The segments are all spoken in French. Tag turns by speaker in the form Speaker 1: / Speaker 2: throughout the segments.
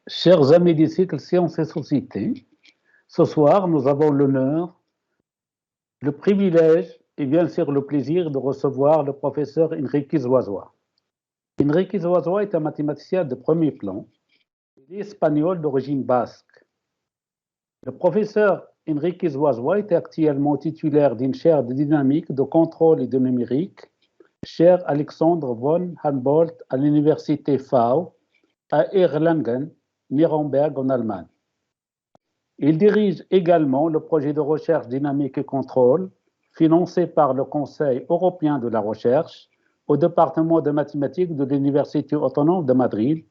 Speaker 1: Chers amis du cycle Sciences et Société, ce soir, nous avons l'honneur, le privilège et bien sûr le plaisir de recevoir le professeur Enrique Zuazua. Enrique Zuazua est un mathématicien de premier plan. Il est espagnol d'origine basque. Le professeur Enrique Zuazua est actuellement titulaire d'une chaire de dynamique, de contrôle et de numérique, chaire Alexandre von Humboldt à l'université FAU à Erlangen, Nuremberg en Allemagne. Il dirige également le projet de recherche dynamique et contrôle financé par le Conseil européen de la recherche au département de mathématiques de l'Université autonome de Madrid,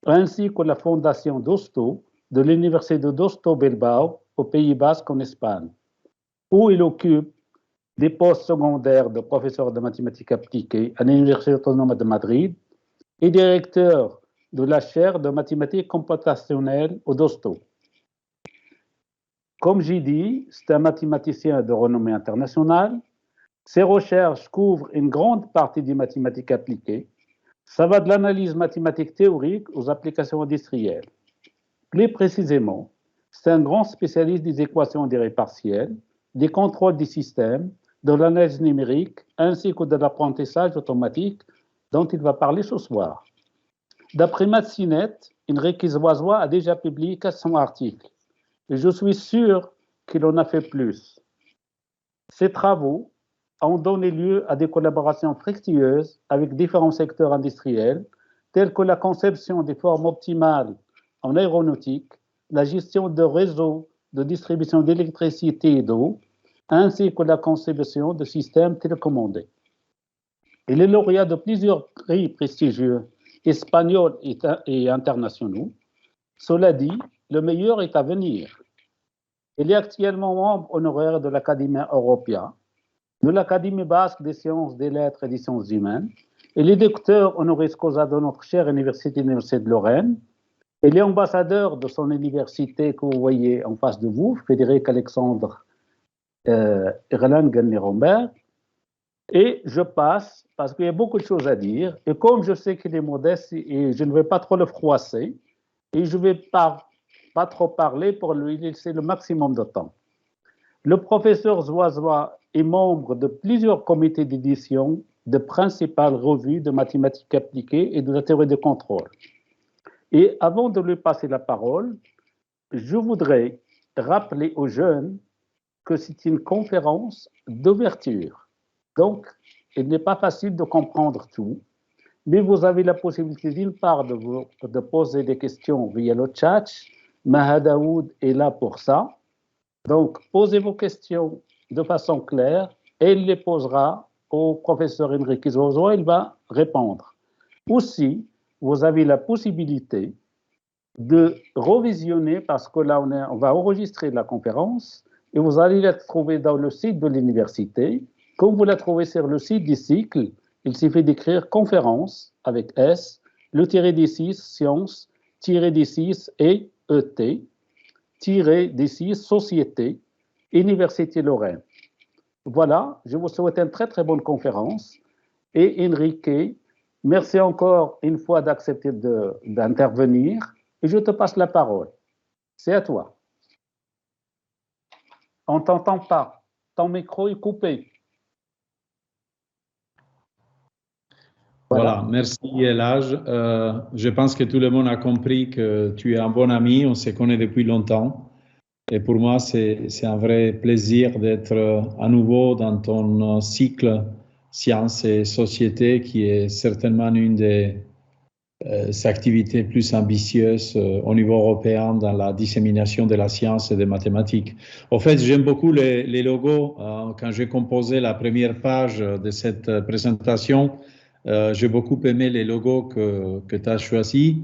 Speaker 1: ainsi que la fondation Dosto de l'Université de Dosto Bilbao au Pays Basque en Espagne, où il occupe des postes secondaires de professeur de mathématiques appliquées à l'Université autonome de Madrid et directeur de la chaire de mathématiques computationnelles au Dosto. Comme j'ai dit, c'est un mathématicien de renommée internationale. Ses recherches couvrent une grande partie des mathématiques appliquées. Ça va de l'analyse mathématique théorique aux applications industrielles. Plus précisément, c'est un grand spécialiste des équations des raies partielles, des contrôles des systèmes, de l'analyse numérique, ainsi que de l'apprentissage automatique dont il va parler ce soir. D'après Mathsinet, Enrique Zuazua a déjà publié 400 articles. Et je suis sûr qu'il en a fait plus. Ces travaux ont donné lieu à des collaborations fructueuses avec différents secteurs industriels, tels que la conception des formes optimales en aéronautique, la gestion de réseaux de distribution d'électricité et d'eau, ainsi que la conception de systèmes télécommandés. Il est lauréat de plusieurs prix prestigieux espagnols et internationaux. Cela dit, le meilleur est à venir. Il est actuellement membre honoraire de l'Académie européenne, de l'Académie basque des sciences, des lettres et des sciences humaines. Il est docteur honoris causa de notre chère université, l'Université de Lorraine. Il est ambassadeur de son université que vous voyez en face de vous, Frédéric Alexandre Erlangen-Nuremberg. Et je passe, parce qu'il y a beaucoup de choses à dire, et comme je sais qu'il est modeste, et je ne vais pas trop le froisser, et je ne vais pas trop parler pour lui laisser le maximum de temps. Le professeur Zuazua est membre de plusieurs comités d'édition de principales revues de mathématiques appliquées et de la théorie de contrôle. Et avant de lui passer la parole, je voudrais rappeler aux jeunes que c'est une conférence d'ouverture. Donc, il n'est pas facile de comprendre tout, mais vous avez la possibilité d'une part de poser des questions via le chat. Mahadaoud est là pour ça. Donc, posez vos questions de façon claire et il les posera au professeur Enrique Zuazua, il va répondre. Aussi, vous avez la possibilité de revisionner, parce que là, on va enregistrer la conférence et vous allez la trouver dans le site de l'université. Comme vous la trouvez sur le site du cycle, il suffit d'écrire conférence avec S, le tiré des 6, sciences, tiré des 6 et ET, tiré des 6, société, Université Lorraine. Voilà, je vous souhaite une très très bonne conférence. Et Enrique, merci encore une fois d'accepter d'intervenir. Et je te passe la parole. C'est à toi. On ne t'entend pas. Ton micro est coupé.
Speaker 2: Voilà, merci Elage. Je pense que tout le monde a compris que tu es un bon ami, on se connaît depuis longtemps. Et pour moi, c'est un vrai plaisir d'être à nouveau dans ton cycle Sciences et Société, qui est certainement une des activités plus ambitieuses au niveau européen dans la dissémination de la science et des mathématiques. En fait, j'aime beaucoup les logos. Quand j'ai composé la première page de cette présentation, j'ai beaucoup aimé les logos que tu as choisis.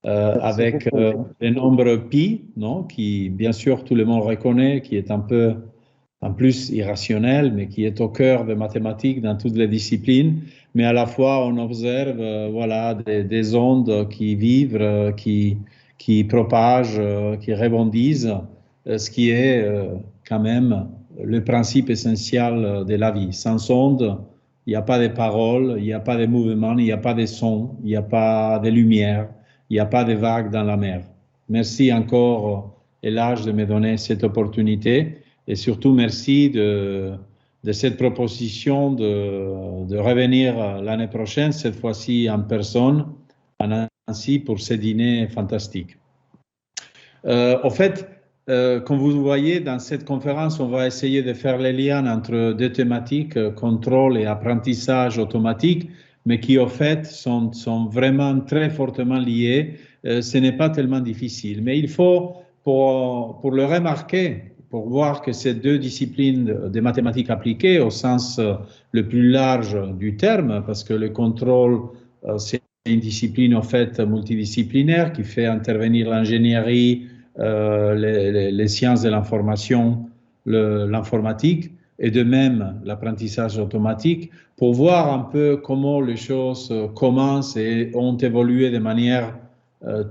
Speaker 2: Avec le nombre pi, non, qui bien sûr tout le monde reconnaît, qui est un peu en plus irrationnel, mais qui est au cœur des mathématiques dans toutes les disciplines. Mais à la fois, on observe voilà, des ondes qui vivent, qui propagent, qui rebondissent, ce qui est quand même le principe essentiel de la vie. Sans ondes, il n'y a pas de paroles, il n'y a pas de mouvement, il n'y a pas de son, il n'y a pas de lumière. il n'y a pas de vagues dans la mer. Merci encore, Elage, de me donner cette opportunité et surtout merci de cette proposition de revenir l'année prochaine, cette fois-ci en personne, à Nancy, pour ce dîner fantastique. En fait, comme vous voyez, dans cette conférence, on va essayer de faire les liens entre deux thématiques, contrôle et apprentissage automatique, mais qui, au fait, sont vraiment très fortement liés. Ce n'est pas tellement difficile, mais il faut, pour le remarquer, pour voir que ces deux disciplines des mathématiques appliquées, au sens le plus large du terme, parce que le contrôle, c'est une discipline, en fait, multidisciplinaire qui fait intervenir l'ingénierie, les sciences de l'information, l'informatique, et de même l'apprentissage automatique, pour voir un peu comment les choses commencent et ont évolué de manière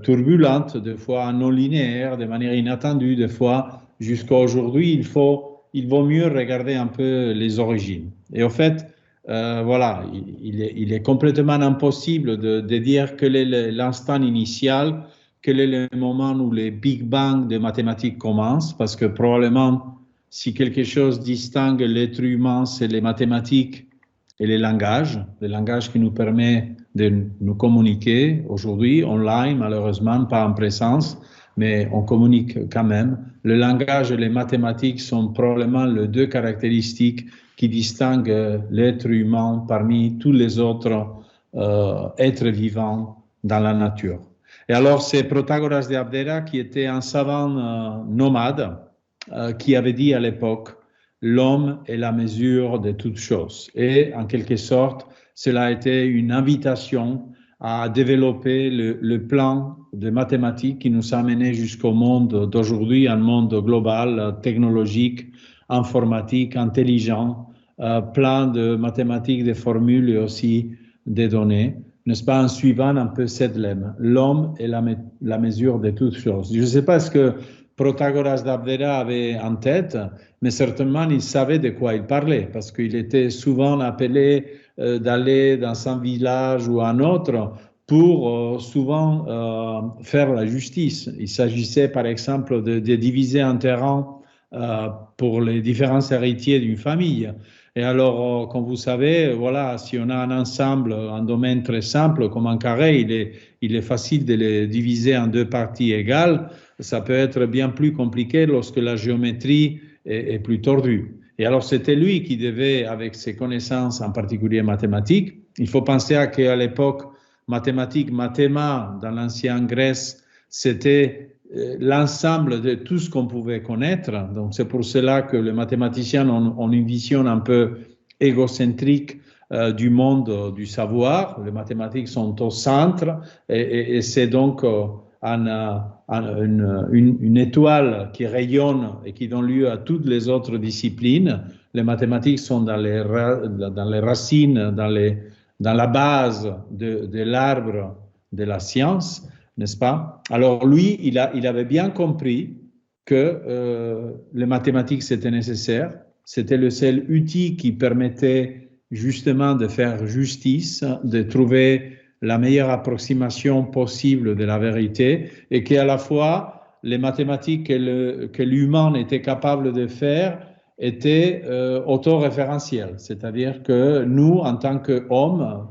Speaker 2: turbulente, des fois non linéaire, de manière inattendue, des fois jusqu'à aujourd'hui. Il vaut mieux regarder un peu les origines. Et en fait, voilà, il est complètement impossible de dire quel est l'instant initial, quel est le moment où les Big Bang des mathématiques commencent, parce que probablement, si quelque chose distingue l'être humain, c'est les mathématiques et les langages qui nous permet de nous communiquer aujourd'hui, online, malheureusement, pas en présence, mais on communique quand même. Le langage et les mathématiques sont probablement les deux caractéristiques qui distinguent l'être humain parmi tous les autres êtres vivants dans la nature. Et alors, c'est Protagoras de Abdera qui était un savant nomade qui avait dit à l'époque « L'homme est la mesure de toutes choses ». Et en quelque sorte, cela a été une invitation à développer le plan de mathématiques qui nous a menés jusqu'au monde d'aujourd'hui, un monde global, technologique, informatique, intelligent, plein de mathématiques, de formules et aussi des données, n'est-ce pas, en suivant un peu cette lemme. L'homme est la mesure de toutes choses. Je ne sais pas ce que Protagoras d'Abdera avait en tête, mais certainement il savait de quoi il parlait, parce qu'il était souvent appelé d'aller dans un village ou un autre pour souvent faire la justice. Il s'agissait par exemple de diviser un terrain pour les différents héritiers d'une famille. Et alors, comme vous savez, voilà, si on a un ensemble, un domaine très simple comme un carré, il est facile de le diviser en deux parties égales. Ça peut être bien plus compliqué lorsque la géométrie est plus tordue. Et alors, c'était lui qui devait, avec ses connaissances, en particulier mathématiques, il faut penser qu'à l'époque, mathématiques, mathéma, dans l'ancienne Grèce, c'était l'ensemble de tout ce qu'on pouvait connaître. Donc, c'est pour cela que les mathématiciens ont une vision un peu égocentrique du monde du savoir. Les mathématiques sont au centre et c'est donc une étoile qui rayonne et qui donne lieu à toutes les autres disciplines. Les mathématiques sont dans les racines, dans la base de l'arbre de la science, n'est-ce pas? Alors lui, il avait bien compris que les mathématiques, c'était nécessaire. C'était le seul outil qui permettait justement de faire justice, de trouver la meilleure approximation possible de la vérité, et qu'à la fois, les mathématiques que l'humain était capable de faire étaient autoréférentielles. C'est-à-dire que nous, en tant qu'hommes,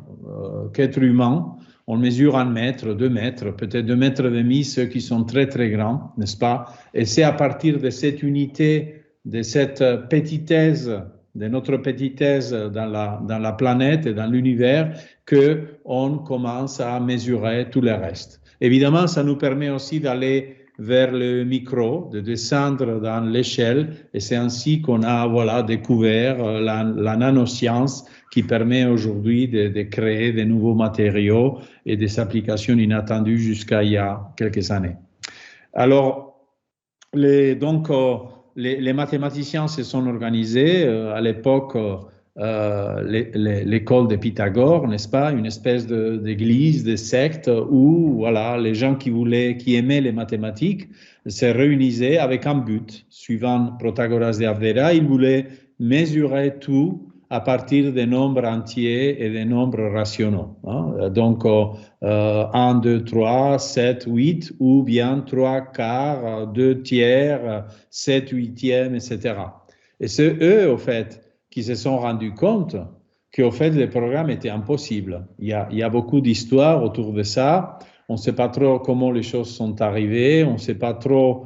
Speaker 2: qu'êtres humains, on mesure 1 mètre, 2 mètres, peut-être 2,5 mètres, ceux qui sont très, très grands, n'est-ce pas? Et c'est à partir de cette unité, de cette petitesse, de notre petitesse dans la planète et dans l'univers, qu'on commence à mesurer tout le reste. Évidemment, ça nous permet aussi d'aller vers le micro, de descendre dans l'échelle, et c'est ainsi qu'on a découvert la nanoscience qui permet aujourd'hui de créer de nouveaux matériaux et des applications inattendues jusqu'à il y a quelques années. Alors, les mathématiciens se sont organisés à l'époque, l'école de Pythagore, n'est-ce pas, une espèce d'église, de secte où voilà, les gens qui aimaient les mathématiques se réunissaient avec un but. Suivant Protagoras de Abdera, ils voulaient mesurer tout à partir des nombres entiers et des nombres rationaux. Hein. Donc, 1, 2, 3, 7, 8, ou bien 3 quarts, 2 tiers, 7 huitièmes, etc. Et c'est eux, au fait, qui se sont rendus compte qu'au fait, le programme était impossible. Il y a beaucoup d'histoires autour de ça. On ne sait pas trop comment les choses sont arrivées. On ne sait pas trop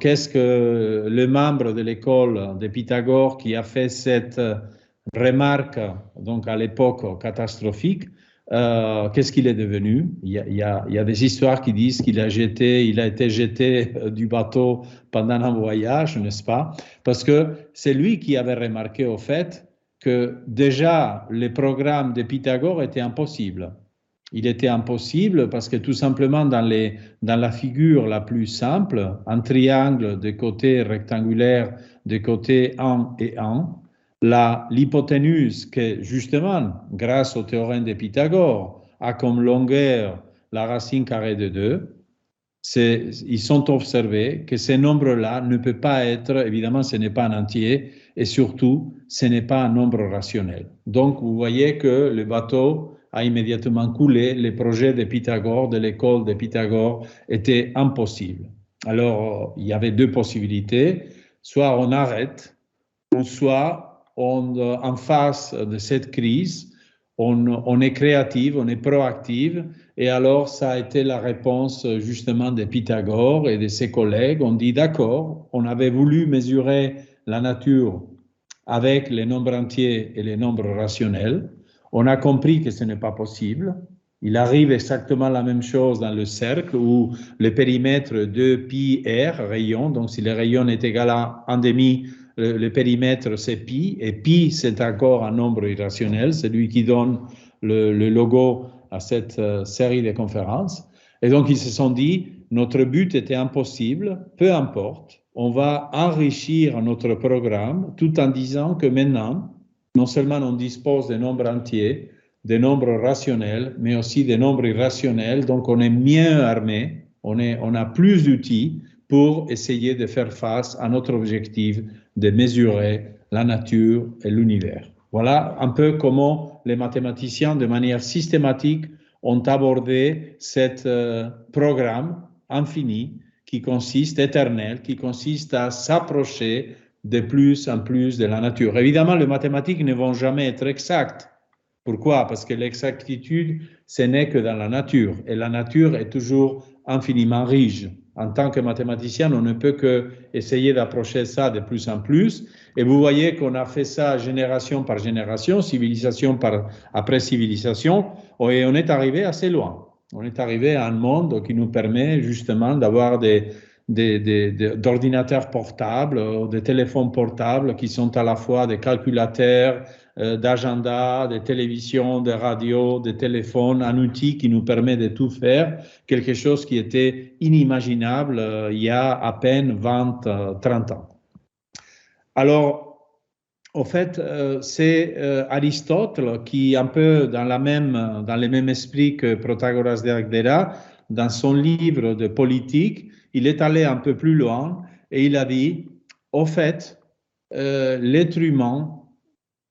Speaker 2: qu'est-ce que le membre de l'école de Pythagore qui a fait cette remarque, donc à l'époque catastrophique, qu'est-ce qu'il est devenu? Il y a des histoires qui disent qu'il a été jeté du bateau pendant un voyage, n'est-ce pas? Parce que c'est lui qui avait remarqué au fait que déjà le programme de Pythagore était impossible. Il était impossible parce que tout simplement dans la figure la plus simple, un triangle de côté rectangulaire, de côté 1 et 1, l'hypoténuse que justement, grâce au théorème de Pythagore, a comme longueur la racine carrée de 2, ils ont observé que ce nombre-là ne peut pas être, évidemment ce n'est pas un entier, et surtout ce n'est pas un nombre rationnel. Donc vous voyez que le bateau a immédiatement coulé, le projet de Pythagore, de l'école de Pythagore, était impossible. Alors il y avait deux possibilités, soit on arrête, ou soit en face de cette crise, on est créative, on est proactive, et alors ça a été la réponse justement de Pythagore et de ses collègues. On dit d'accord, on avait voulu mesurer la nature avec les nombres entiers et les nombres rationnels. On a compris que ce n'est pas possible. Il arrive exactement la même chose dans le cercle où le périmètre de pi r, rayon, donc si le rayon est égal à 1,5, le périmètre c'est pi, et pi c'est encore un nombre irrationnel, c'est lui qui donne le logo à cette série de conférences. Et donc ils se sont dit, notre but était impossible, peu importe, on va enrichir notre programme tout en disant que maintenant, non seulement on dispose des nombres entiers, des nombres rationnels, mais aussi des nombres irrationnels, donc on est mieux armé, on a plus d'outils pour essayer de faire face à notre objectif de mesurer la nature et l'univers. Voilà un peu comment les mathématiciens, de manière systématique, ont abordé ce programme infini qui consiste, éternel, qui consiste à s'approcher de plus en plus de la nature. Évidemment, les mathématiques ne vont jamais être exactes. Pourquoi? Parce que l'exactitude, ce n'est que dans la nature, et la nature est toujours infiniment riche. En tant que mathématicien, on ne peut qu'essayer d'approcher ça de plus en plus. Et vous voyez qu'on a fait ça génération par génération, civilisation après civilisation, et on est arrivé assez loin. On est arrivé à un monde qui nous permet justement d'avoir d'ordinateurs portables, des téléphones portables qui sont à la fois des calculateurs, d'agenda, des télévisions, des radios, des téléphones, un outil qui nous permet de tout faire, quelque chose qui était inimaginable il y a à peine 20, 30 ans. Alors, au fait, c'est Aristote qui, un peu dans le même esprit que Protagoras d'Agdera, dans son livre de politique, il est allé un peu plus loin et il a dit, au fait, l'être humain,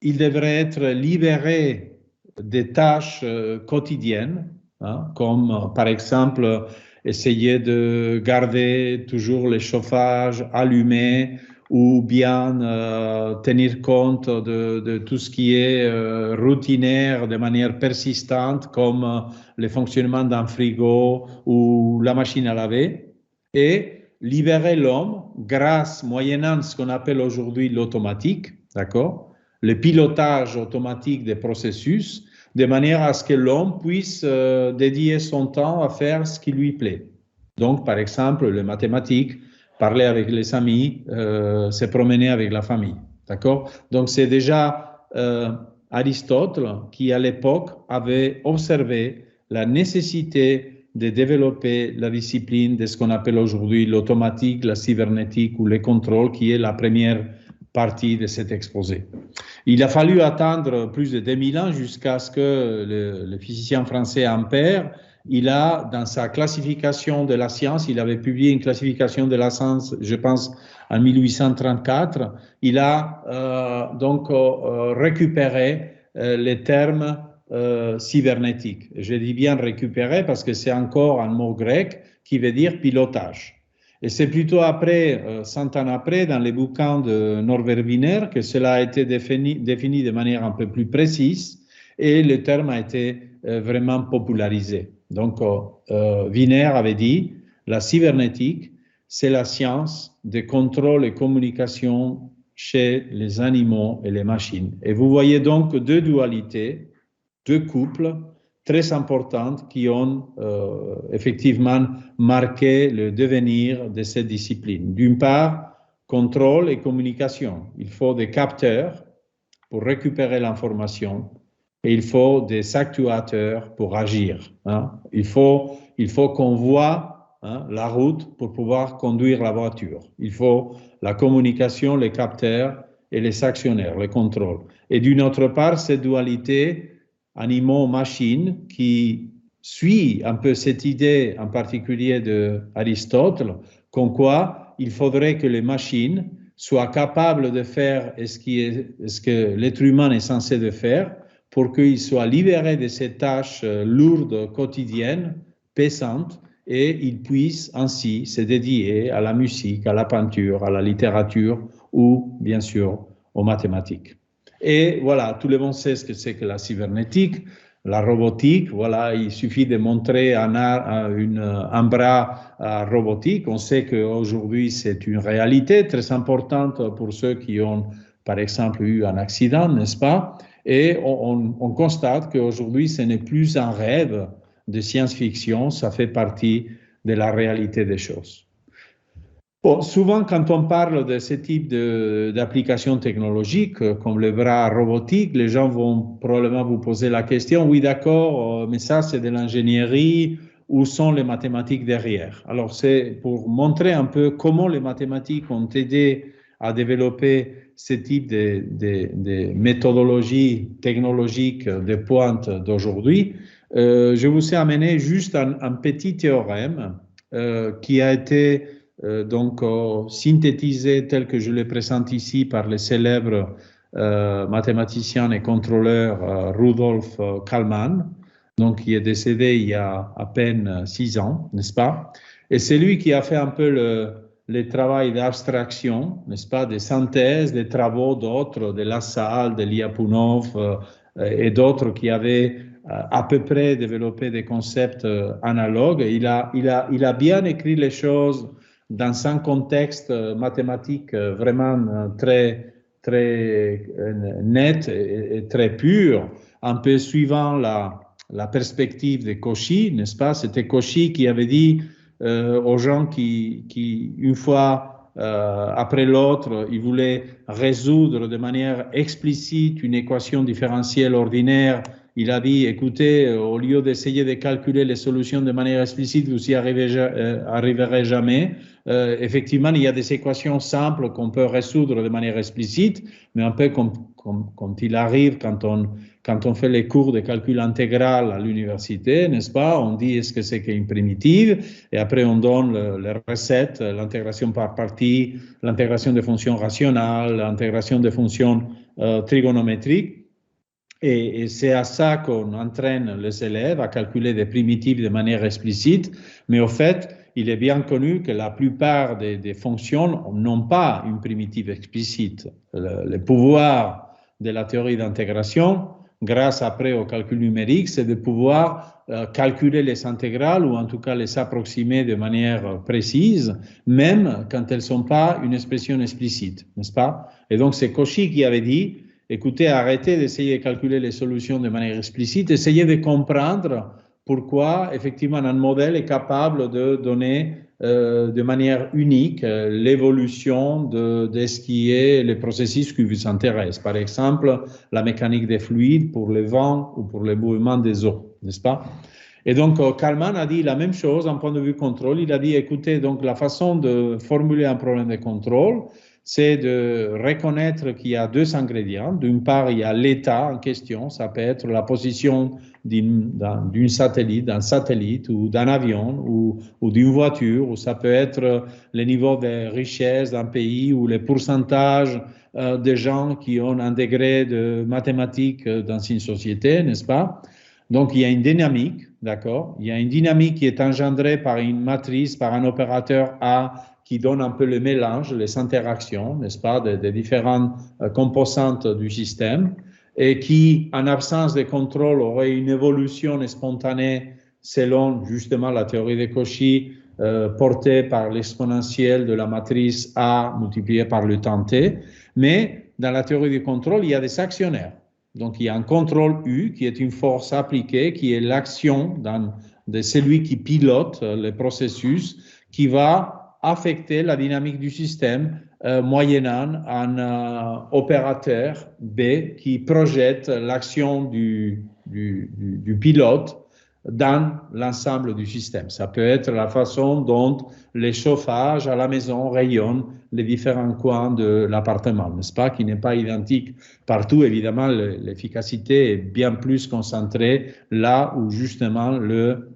Speaker 2: il devrait être libéré des tâches quotidiennes, hein, comme par exemple essayer de garder toujours le chauffage allumé ou bien tenir compte de tout ce qui est routinaire de manière persistante comme le fonctionnement d'un frigo ou la machine à laver, et libérer l'homme grâce, moyennant ce qu'on appelle aujourd'hui l'automatique, d'accord, le pilotage automatique des processus, de manière à ce que l'homme puisse dédier son temps à faire ce qui lui plaît. Donc, par exemple, les mathématiques, parler avec les amis, se promener avec la famille. D'accord? Donc, c'est déjà Aristote qui, à l'époque, avait observé la nécessité de développer la discipline de ce qu'on appelle aujourd'hui l'automatique, la cybernétique ou le contrôle, qui est la première partie de cet exposé. Il a fallu attendre plus de 2000 ans jusqu'à ce que le physicien français Ampère, il a, dans sa classification de la science, il avait publié une classification de la science, je pense, en 1834, il a récupéré les termes cybernétiques. Je dis bien récupérer parce que c'est encore un mot grec qui veut dire pilotage. Et c'est plutôt après, 100 ans après, dans les bouquins de Norbert Wiener, que cela a été défini de manière un peu plus précise et le terme a été vraiment popularisé. Donc, Wiener avait dit, la cybernétique, c'est la science de contrôle et communication chez les animaux et les machines. Et vous voyez donc deux dualités, deux couples très importantes qui ont effectivement marqué le devenir de cette discipline. D'une part, contrôle et communication. Il faut des capteurs pour récupérer l'information et il faut des actuateurs pour agir. Hein. Il faut qu'on voit la route pour pouvoir conduire la voiture. Il faut la communication, les capteurs et les actionnaires, le contrôle. Et d'une autre part, cette dualité animaux-machines qui suit un peu cette idée en particulier d'Aristote, comme quoi il faudrait que les machines soient capables de faire ce que l'être humain est censé de faire pour qu'il soit libéré de ces tâches lourdes, quotidiennes, pesantes, et il puisse ainsi se dédier à la musique, à la peinture, à la littérature ou, bien sûr, aux mathématiques. Et voilà, tout le monde sait ce que c'est que la cybernétique, la robotique. Voilà, il suffit de montrer un bras robotique. On sait qu'aujourd'hui, c'est une réalité très importante pour ceux qui ont, par exemple, eu un accident, n'est-ce pas? Et on constate qu'aujourd'hui, ce n'est plus un rêve de science-fiction, ça fait partie de la réalité des choses. Bon, souvent, quand on parle de ce type d'applications technologiques, comme le bras robotique, les gens vont probablement vous poser la question, oui, d'accord, mais ça, c'est de l'ingénierie, où sont les mathématiques derrière? Alors, c'est pour montrer un peu comment les mathématiques ont aidé à développer ce type de méthodologie technologique de pointe d'aujourd'hui. Je vous ai amené juste un petit théorème qui a été synthétisé tel que je le présente ici par le célèbre mathématicien et contrôleur Rudolf Kalman, donc qui est décédé il y a à peine 6 ans, n'est-ce pas? Et c'est lui qui a fait un peu le travail d'abstraction, n'est-ce pas, de synthèse des travaux d'autres, de Lassalle, de Lyapunov et d'autres qui avaient à peu près développé des concepts analogues. Il a bien écrit les choses dans un contexte mathématique vraiment très net et très pur, un peu suivant la perspective de Cauchy, n'est-ce pas? C'était Cauchy qui avait dit aux gens qui une fois après l'autre, ils voulaient résoudre de manière explicite une équation différentielle ordinaire. Il a dit, écoutez, au lieu d'essayer de calculer les solutions de manière explicite, vous n'y arriverez jamais. Effectivement, il y a des équations simples qu'on peut résoudre de manière explicite, mais un peu comme il arrive quand on fait les cours de calcul intégral à l'université, n'est-ce pas? On dit est-ce que c'est qu'une primitive, et après on donne les recettes, l'intégration par partie, l'intégration des fonctions rationales, l'intégration des fonctions trigonométriques. Et c'est à ça qu'on entraîne les élèves à calculer des primitives de manière explicite, mais au fait, il est bien connu que la plupart des fonctions n'ont pas une primitive explicite. Le pouvoir de la théorie d'intégration, grâce après au calcul numérique, c'est de pouvoir calculer les intégrales ou en tout cas les approximer de manière précise, même quand elles ne sont pas une expression explicite, n'est-ce pas? Et donc c'est Cauchy qui avait dit, écoutez, arrêtez d'essayer de calculer les solutions de manière explicite, essayez de comprendre pourquoi, effectivement, un modèle est capable de donner de manière unique l'évolution de ce qui est les processus qui vous intéressent. Par exemple, la mécanique des fluides pour le vent ou pour le mouvement des eaux, n'est-ce pas? Et donc, Kalman a dit la même chose en point de vue contrôle. Il a dit, écoutez, donc la façon de formuler un problème de contrôle, c'est de reconnaître qu'il y a deux ingrédients. D'une part, il y a l'état en question, ça peut être la position d'un satellite ou d'un avion ou d'une voiture, ou ça peut être le niveau de richesse d'un pays ou les pourcentages des gens qui ont un degré de mathématiques dans une société, n'est-ce pas? Donc, il y a une dynamique, d'accord? Il y a une dynamique qui est engendrée par une matrice, par un opérateur A qui donne un peu le mélange, les interactions, n'est-ce pas, des différentes composantes du système et qui, en absence de contrôle, aurait une évolution spontanée selon justement la théorie de Cauchy portée par l'exponentielle de la matrice A multipliée par le temps t. Mais dans la théorie du contrôle, il y a des actionnaires. Donc, il y a un contrôle U qui est une force appliquée, qui est l'action de celui qui pilote le processus, qui va affecter la dynamique du système moyennant un opérateur B qui projette l'action du pilote dans l'ensemble du système. Ça peut être la façon dont les chauffages à la maison rayonnent les différents coins de l'appartement, n'est-ce pas, qui n'est pas identique partout. Évidemment, l'efficacité est bien plus concentrée là où justement le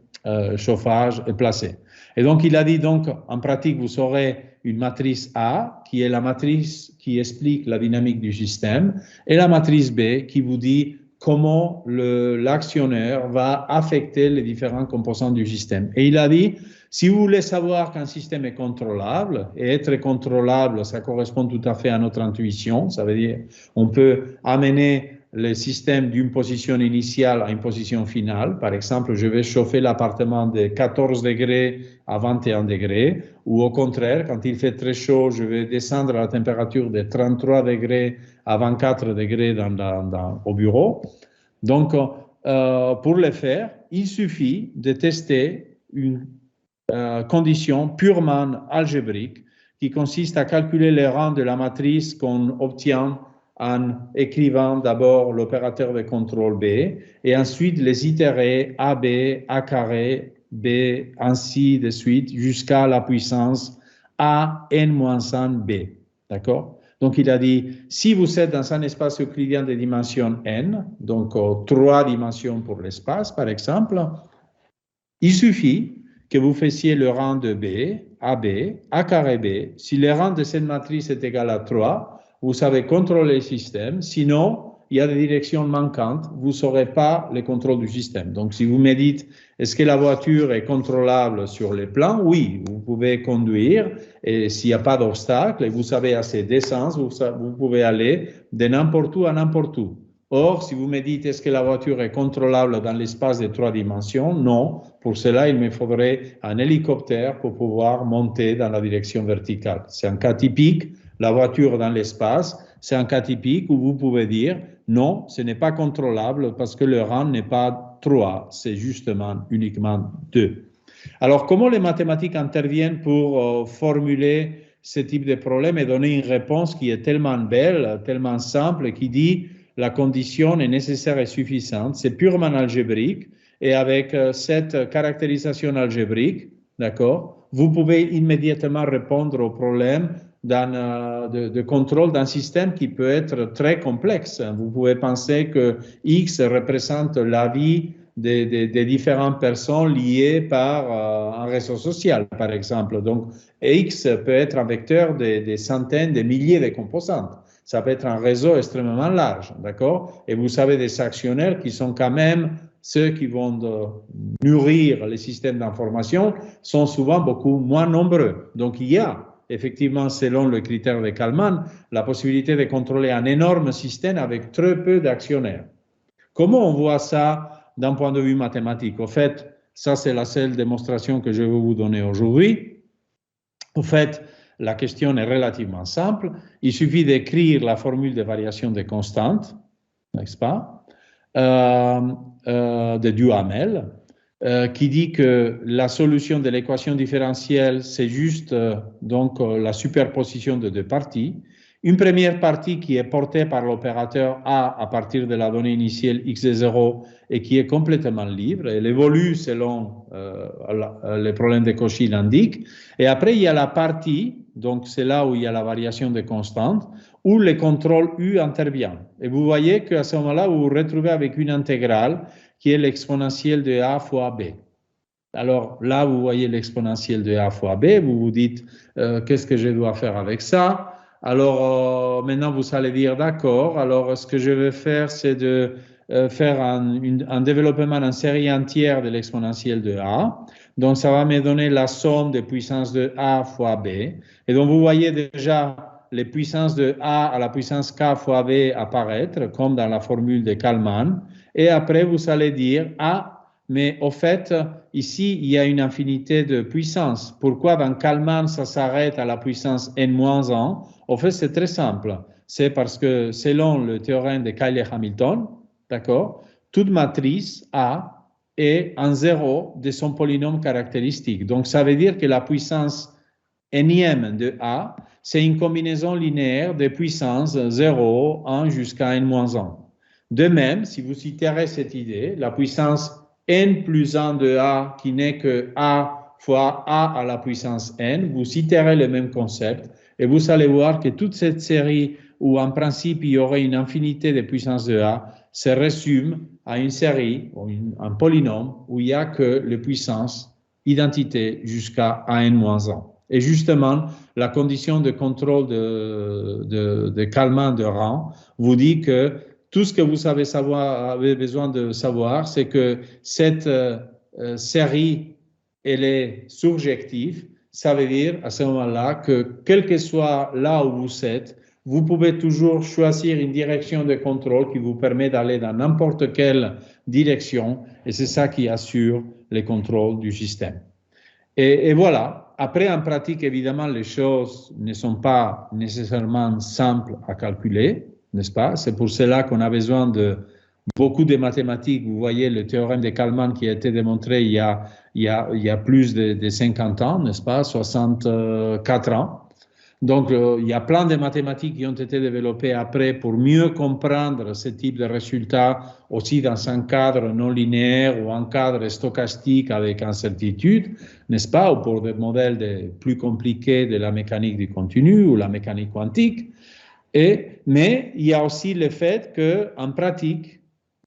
Speaker 2: chauffage est placé. Et donc, il a dit, donc, en pratique, vous aurez une matrice A, qui est la matrice qui explique la dynamique du système, et la matrice B, qui vous dit comment l'actionnaire va affecter les différents composants du système. Et il a dit, si vous voulez savoir qu'un système est contrôlable, et être contrôlable, ça correspond tout à fait à notre intuition, ça veut dire on peut amener le système d'une position initiale à une position finale. Par exemple, je vais chauffer l'appartement de 14 degrés à 21 degrés, ou au contraire, quand il fait très chaud, je vais descendre la température de 33 degrés à 24 degrés au bureau. Donc, pour le faire, il suffit de tester une condition purement algébrique qui consiste à calculer les rangs de la matrice qu'on obtient en écrivant d'abord l'opérateur de contrôle B et ensuite les itérer AB, A carré, B, ainsi de suite jusqu'à la puissance A n-1 B. D'accord? Donc, il a dit, si vous êtes dans un espace euclidien de dimension n, donc 3 dimensions pour l'espace, par exemple, il suffit que vous fassiez le rang de B, AB, A carré B. Si le rang de cette matrice est égal à 3, vous savez contrôler le système. Sinon, il y a des directions manquantes. Vous ne saurez pas le contrôle du système. Donc, si vous me dites, est-ce que la voiture est contrôlable sur les plans? Oui, vous pouvez conduire. Et s'il n'y a pas d'obstacle et vous savez assez d'essence, vous pouvez aller de n'importe où à n'importe où. Or, si vous me dites, est-ce que la voiture est contrôlable dans l'espace de 3 dimensions? Non. Pour cela, il me faudrait un hélicoptère pour pouvoir monter dans la direction verticale. C'est un cas typique. La voiture dans l'espace, c'est un cas typique où vous pouvez dire non, ce n'est pas contrôlable parce que le rang n'est pas 3, c'est justement uniquement 2. Alors, comment les mathématiques interviennent pour formuler ce type de problème et donner une réponse qui est tellement belle, tellement simple, qui dit la condition est nécessaire et suffisante, c'est purement algébrique et avec cette caractérisation algébrique, d'accord, vous pouvez immédiatement répondre au problème de contrôle d'un système qui peut être très complexe. Vous pouvez penser que X représente la vie des différentes personnes liées par un réseau social, par exemple. Donc, X peut être un vecteur des centaines, des milliers de composantes. Ça peut être un réseau extrêmement large, d'accord? Et vous savez des actionnaires qui sont quand même ceux qui vont nourrir les systèmes d'information sont souvent beaucoup moins nombreux. Donc, il y a effectivement, selon le critère de Kalman, la possibilité de contrôler un énorme système avec très peu d'actionnaires. Comment on voit ça d'un point de vue mathématique? Au fait, ça c'est la seule démonstration que je vais vous donner aujourd'hui. Au fait, la question est relativement simple. Il suffit d'écrire la formule de variation des constantes, n'est-ce pas, de Duhamel, qui dit que la solution de l'équation différentielle, c'est juste donc la superposition de deux parties. Une première partie qui est portée par l'opérateur A à partir de la donnée initiale x de 0 et qui est complètement libre. Elle évolue selon les problèmes de Cauchy l'indiquent. Et après, il y a la partie donc c'est là où il y a la variation des constantes, où le contrôle U intervient. Et vous voyez qu'à ce moment-là, vous vous retrouvez avec une intégrale qui est l'exponentielle de A fois B. Alors là, vous voyez l'exponentielle de A fois B, vous vous dites qu'est-ce que je dois faire avec ça? Alors maintenant, vous allez dire d'accord, alors ce que je vais faire, c'est de faire un développement en série entière de l'exponentielle de A. Donc ça va me donner la somme des puissances de A fois B. Et donc vous voyez déjà les puissances de A à la puissance K fois B apparaître, comme dans la formule de Kalman. Et après, vous allez dire, ah, mais au fait, ici, il y a une infinité de puissances. Pourquoi dans Kalman, ça s'arrête à la puissance n-1? Au fait, c'est très simple. C'est parce que selon le théorème de Cayley-Hamilton, d'accord, toute matrice A est en zéro de son polynôme caractéristique. Donc, ça veut dire que la puissance nème de A, c'est une combinaison linéaire des puissances 0, 1 jusqu'à n-1. De même, si vous itérez cette idée, la puissance n plus 1 de A qui n'est que A fois A à la puissance n, vous itérez le même concept et vous allez voir que toute cette série où en principe il y aurait une infinité de puissances de A se résume à une série, un polynôme où il n'y a que les puissances identités jusqu'à n-1. Et justement, la condition de contrôle de Kalman de rang vous dit que tout ce que vous avez besoin de savoir, c'est que cette série, elle est surjective. Ça veut dire à ce moment-là que quel que soit là où vous êtes, vous pouvez toujours choisir une direction de contrôle qui vous permet d'aller dans n'importe quelle direction. Et c'est ça qui assure le contrôle du système. Et voilà. Après, en pratique, évidemment, les choses ne sont pas nécessairement simples à calculer, n'est-ce pas? C'est pour cela qu'on a besoin de beaucoup de mathématiques. Vous voyez le théorème de Kalman qui a été démontré il y a plus de 50 ans, n'est-ce pas? 64 ans. Donc, il y a plein de mathématiques qui ont été développées après pour mieux comprendre ce type de résultats aussi dans un cadre non linéaire ou un cadre stochastique avec incertitude, n'est-ce pas, ou pour des modèles plus compliqués de la mécanique du continu ou la mécanique quantique. Mais il y a aussi le fait qu'en pratique,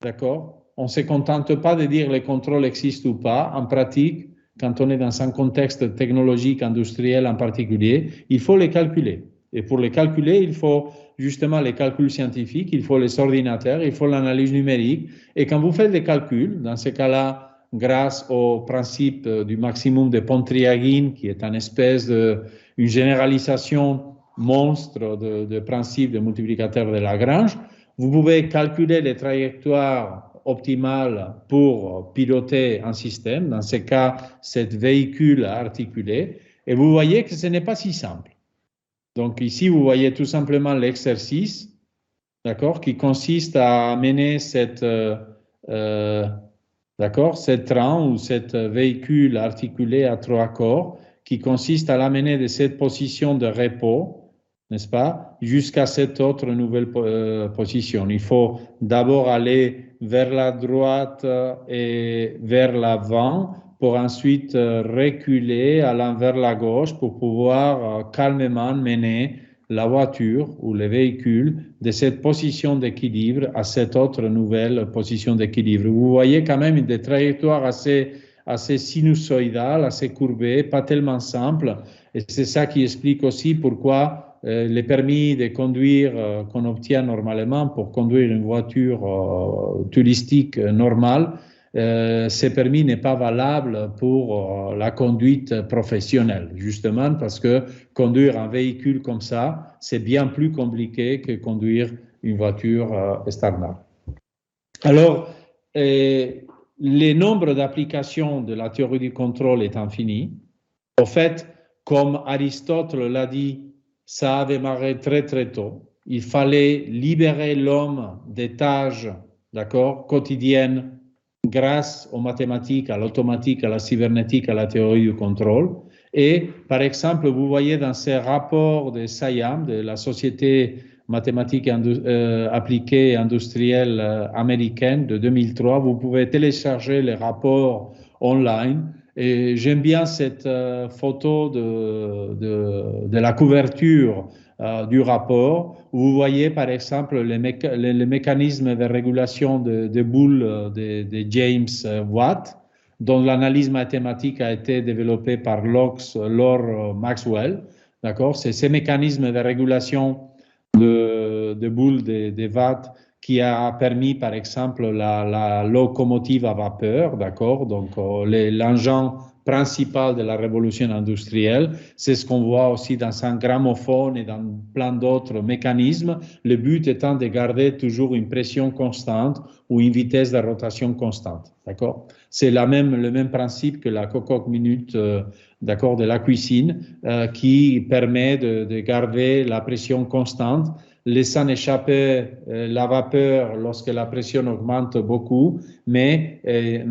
Speaker 2: d'accord, on ne se contente pas de dire le contrôle existe ou pas. En pratique, quand on est dans un contexte technologique, industriel en particulier, il faut les calculer. Et pour les calculer, il faut justement les calculs scientifiques, il faut les ordinateurs, il faut l'analyse numérique. Et quand vous faites des calculs, dans ce cas-là, grâce au principe du maximum de Pontryagin, qui est une espèce une généralisation monstre de principe de multiplicateur de Lagrange, vous pouvez calculer les trajectoires optimale pour piloter un système, dans ce cas, cet véhicule articulé, et vous voyez que ce n'est pas si simple. Donc ici, vous voyez tout simplement l'exercice, d'accord, qui consiste à amener cette train ou cet véhicule articulé à 3 corps, qui consiste à l'amener de cette position de repos, n'est-ce pas, jusqu'à cette autre nouvelle position. Il faut d'abord aller vers la droite et vers l'avant pour ensuite reculer vers la gauche pour pouvoir calmement mener la voiture ou le véhicule de cette position d'équilibre à cette autre nouvelle position d'équilibre. Vous voyez quand même des trajectoires assez sinusoïdales, assez courbées, pas tellement simples. Et c'est ça qui explique aussi pourquoi les permis de conduire qu'on obtient normalement pour conduire une voiture touristique normale, ces permis n'est pas valable pour la conduite professionnelle, justement parce que conduire un véhicule comme ça, c'est bien plus compliqué que conduire une voiture standard. Alors, le nombre d'applications de la théorie du contrôle est infini. En fait, comme Aristote l'a dit, ça a démarré très très tôt. Il fallait libérer l'homme des tâches, quotidiennes grâce aux mathématiques, à l'automatique, à la cybernétique, à la théorie du contrôle. Et par exemple, vous voyez dans ces rapports de SIAM, de la Société mathématique appliquée industrielle américaine de 2003, vous pouvez télécharger les rapports online Et j'aime bien cette photo de la couverture du rapport, où vous voyez par exemple les mécanismes de régulation de boules de James Watt, dont l'analyse mathématique a été développée par Lord Maxwell. D'accord? C'est ces mécanismes de régulation de boules de Watt qui a permis, par exemple, la locomotive à vapeur, d'accord? Donc, l'engin principal de la révolution industrielle. C'est ce qu'on voit aussi dans un gramophone et dans plein d'autres mécanismes. Le but étant de garder toujours une pression constante ou une vitesse de rotation constante, d'accord? C'est le même principe que la cocotte minute, d'accord, de la cuisine, qui permet de garder la pression constante, laissant échapper la vapeur lorsque la pression augmente beaucoup, mais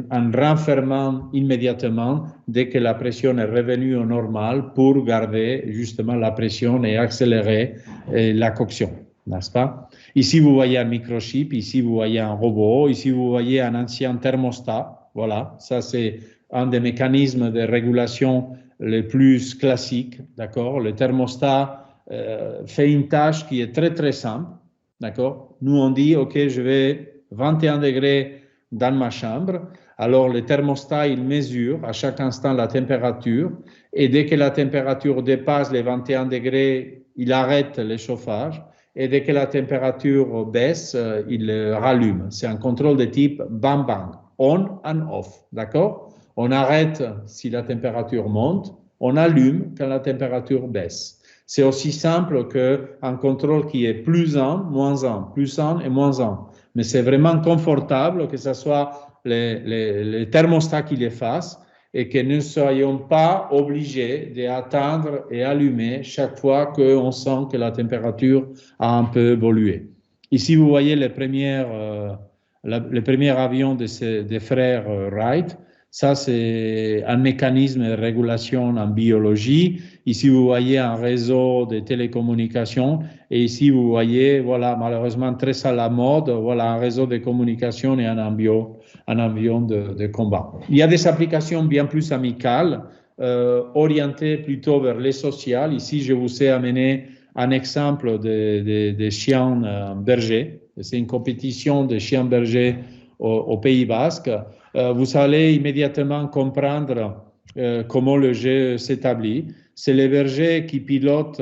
Speaker 2: en renfermant immédiatement dès que la pression est revenue au normal pour garder justement la pression et accélérer la coction, n'est-ce pas? Ici, vous voyez un microchip, ici, vous voyez un robot, ici, vous voyez un ancien thermostat. Voilà, ça c'est un des mécanismes de régulation les plus classiques, d'accord? Le thermostat fait une tâche qui est très très simple, d'accord? Nous on dit, ok, je vais 21 degrés dans ma chambre, alors le thermostat il mesure à chaque instant la température et dès que la température dépasse les 21 degrés, il arrête le chauffage et dès que la température baisse, il rallume. C'est un contrôle de type bang bang, on and off, d'accord? On arrête si la température monte, on allume quand la température baisse. C'est aussi simple qu'un contrôle qui est plus 1, moins 1, plus 1 et moins 1. Mais c'est vraiment confortable que ce soit les thermostats qui les fassent et que nous ne soyons pas obligés d'attendre et allumer chaque fois qu'on sent que la température a un peu évolué. Ici, vous voyez les premiers avions des frères Wright. Ça, c'est un mécanisme de régulation en biologie. Ici, vous voyez un réseau de télécommunications. Et ici, vous voyez, voilà, malheureusement, très à la mode, voilà, un réseau de communication et un avion de combat. Il y a des applications bien plus amicales, orientées plutôt vers les sociales. Ici, je vous ai amené un exemple de chiens bergers. C'est une compétition de chiens bergers au Pays Basque. Vous allez immédiatement comprendre comment le jeu s'établit. C'est les bergers qui pilotent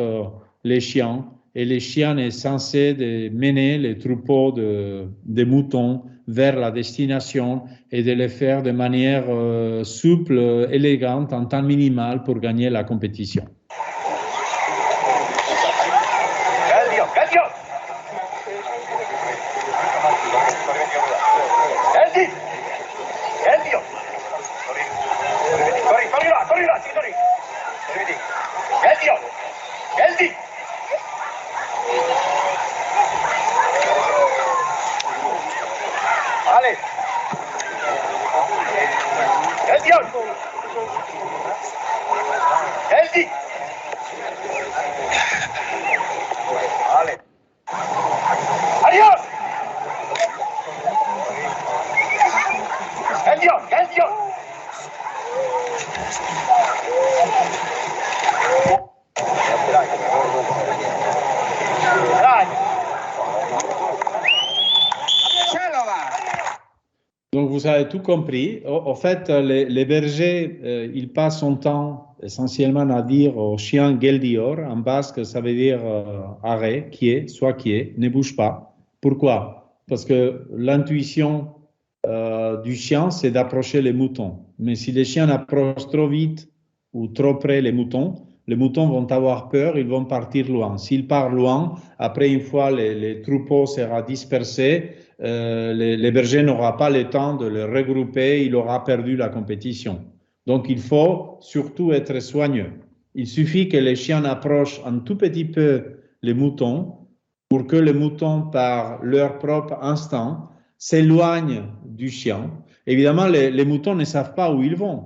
Speaker 2: les chiens et les chiens sont censés mener les troupeaux de moutons vers la destination et de les faire de manière souple, élégante, en temps minimal pour gagner la compétition. Donc, vous avez tout compris. En fait, les bergers, ils passent son temps essentiellement à dire aux chiens geldior. En basque, ça veut dire arrêt, quiet, soit quiet, ne bouge pas. Pourquoi? Parce que l'intuition du chien, c'est d'approcher les moutons. Mais si les chiens approchent trop vite ou trop près les moutons vont avoir peur, ils vont partir loin. S'ils partent loin, après, une fois les troupeaux seront dispersés, les bergers n'auront pas le temps de les regrouper, il aura perdu la compétition. Donc, il faut surtout être soigneux. Il suffit que les chiens approchent un tout petit peu les moutons pour que les moutons, par leur propre instinct, s'éloignent du chien. Évidemment, les moutons ne savent pas où ils vont.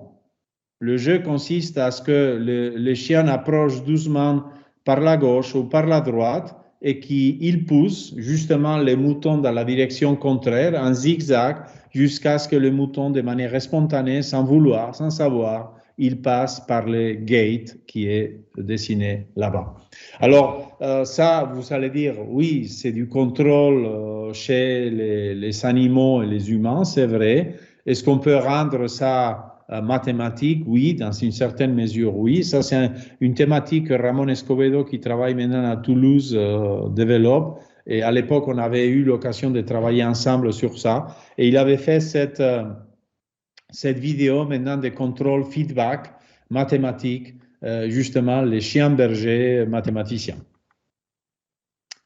Speaker 2: Le jeu consiste à ce que les chiens approchent doucement par la gauche ou par la droite et qu'ils poussent justement les moutons dans la direction contraire, en zigzag, jusqu'à ce que les moutons, de manière spontanée, sans vouloir, sans savoir, il passe par le gate qui est dessiné là-bas. Alors, ça, vous allez dire, oui, c'est du contrôle chez les animaux et les humains, c'est vrai. Est-ce qu'on peut rendre ça mathématique? Oui, dans une certaine mesure, oui. Ça, c'est une thématique que Ramon Escobedo, qui travaille maintenant à Toulouse, développe. Et à l'époque, on avait eu l'occasion de travailler ensemble sur ça. Et il avait fait cette vidéo maintenant de contrôle feedback mathématique, justement les chiens bergers mathématiciens.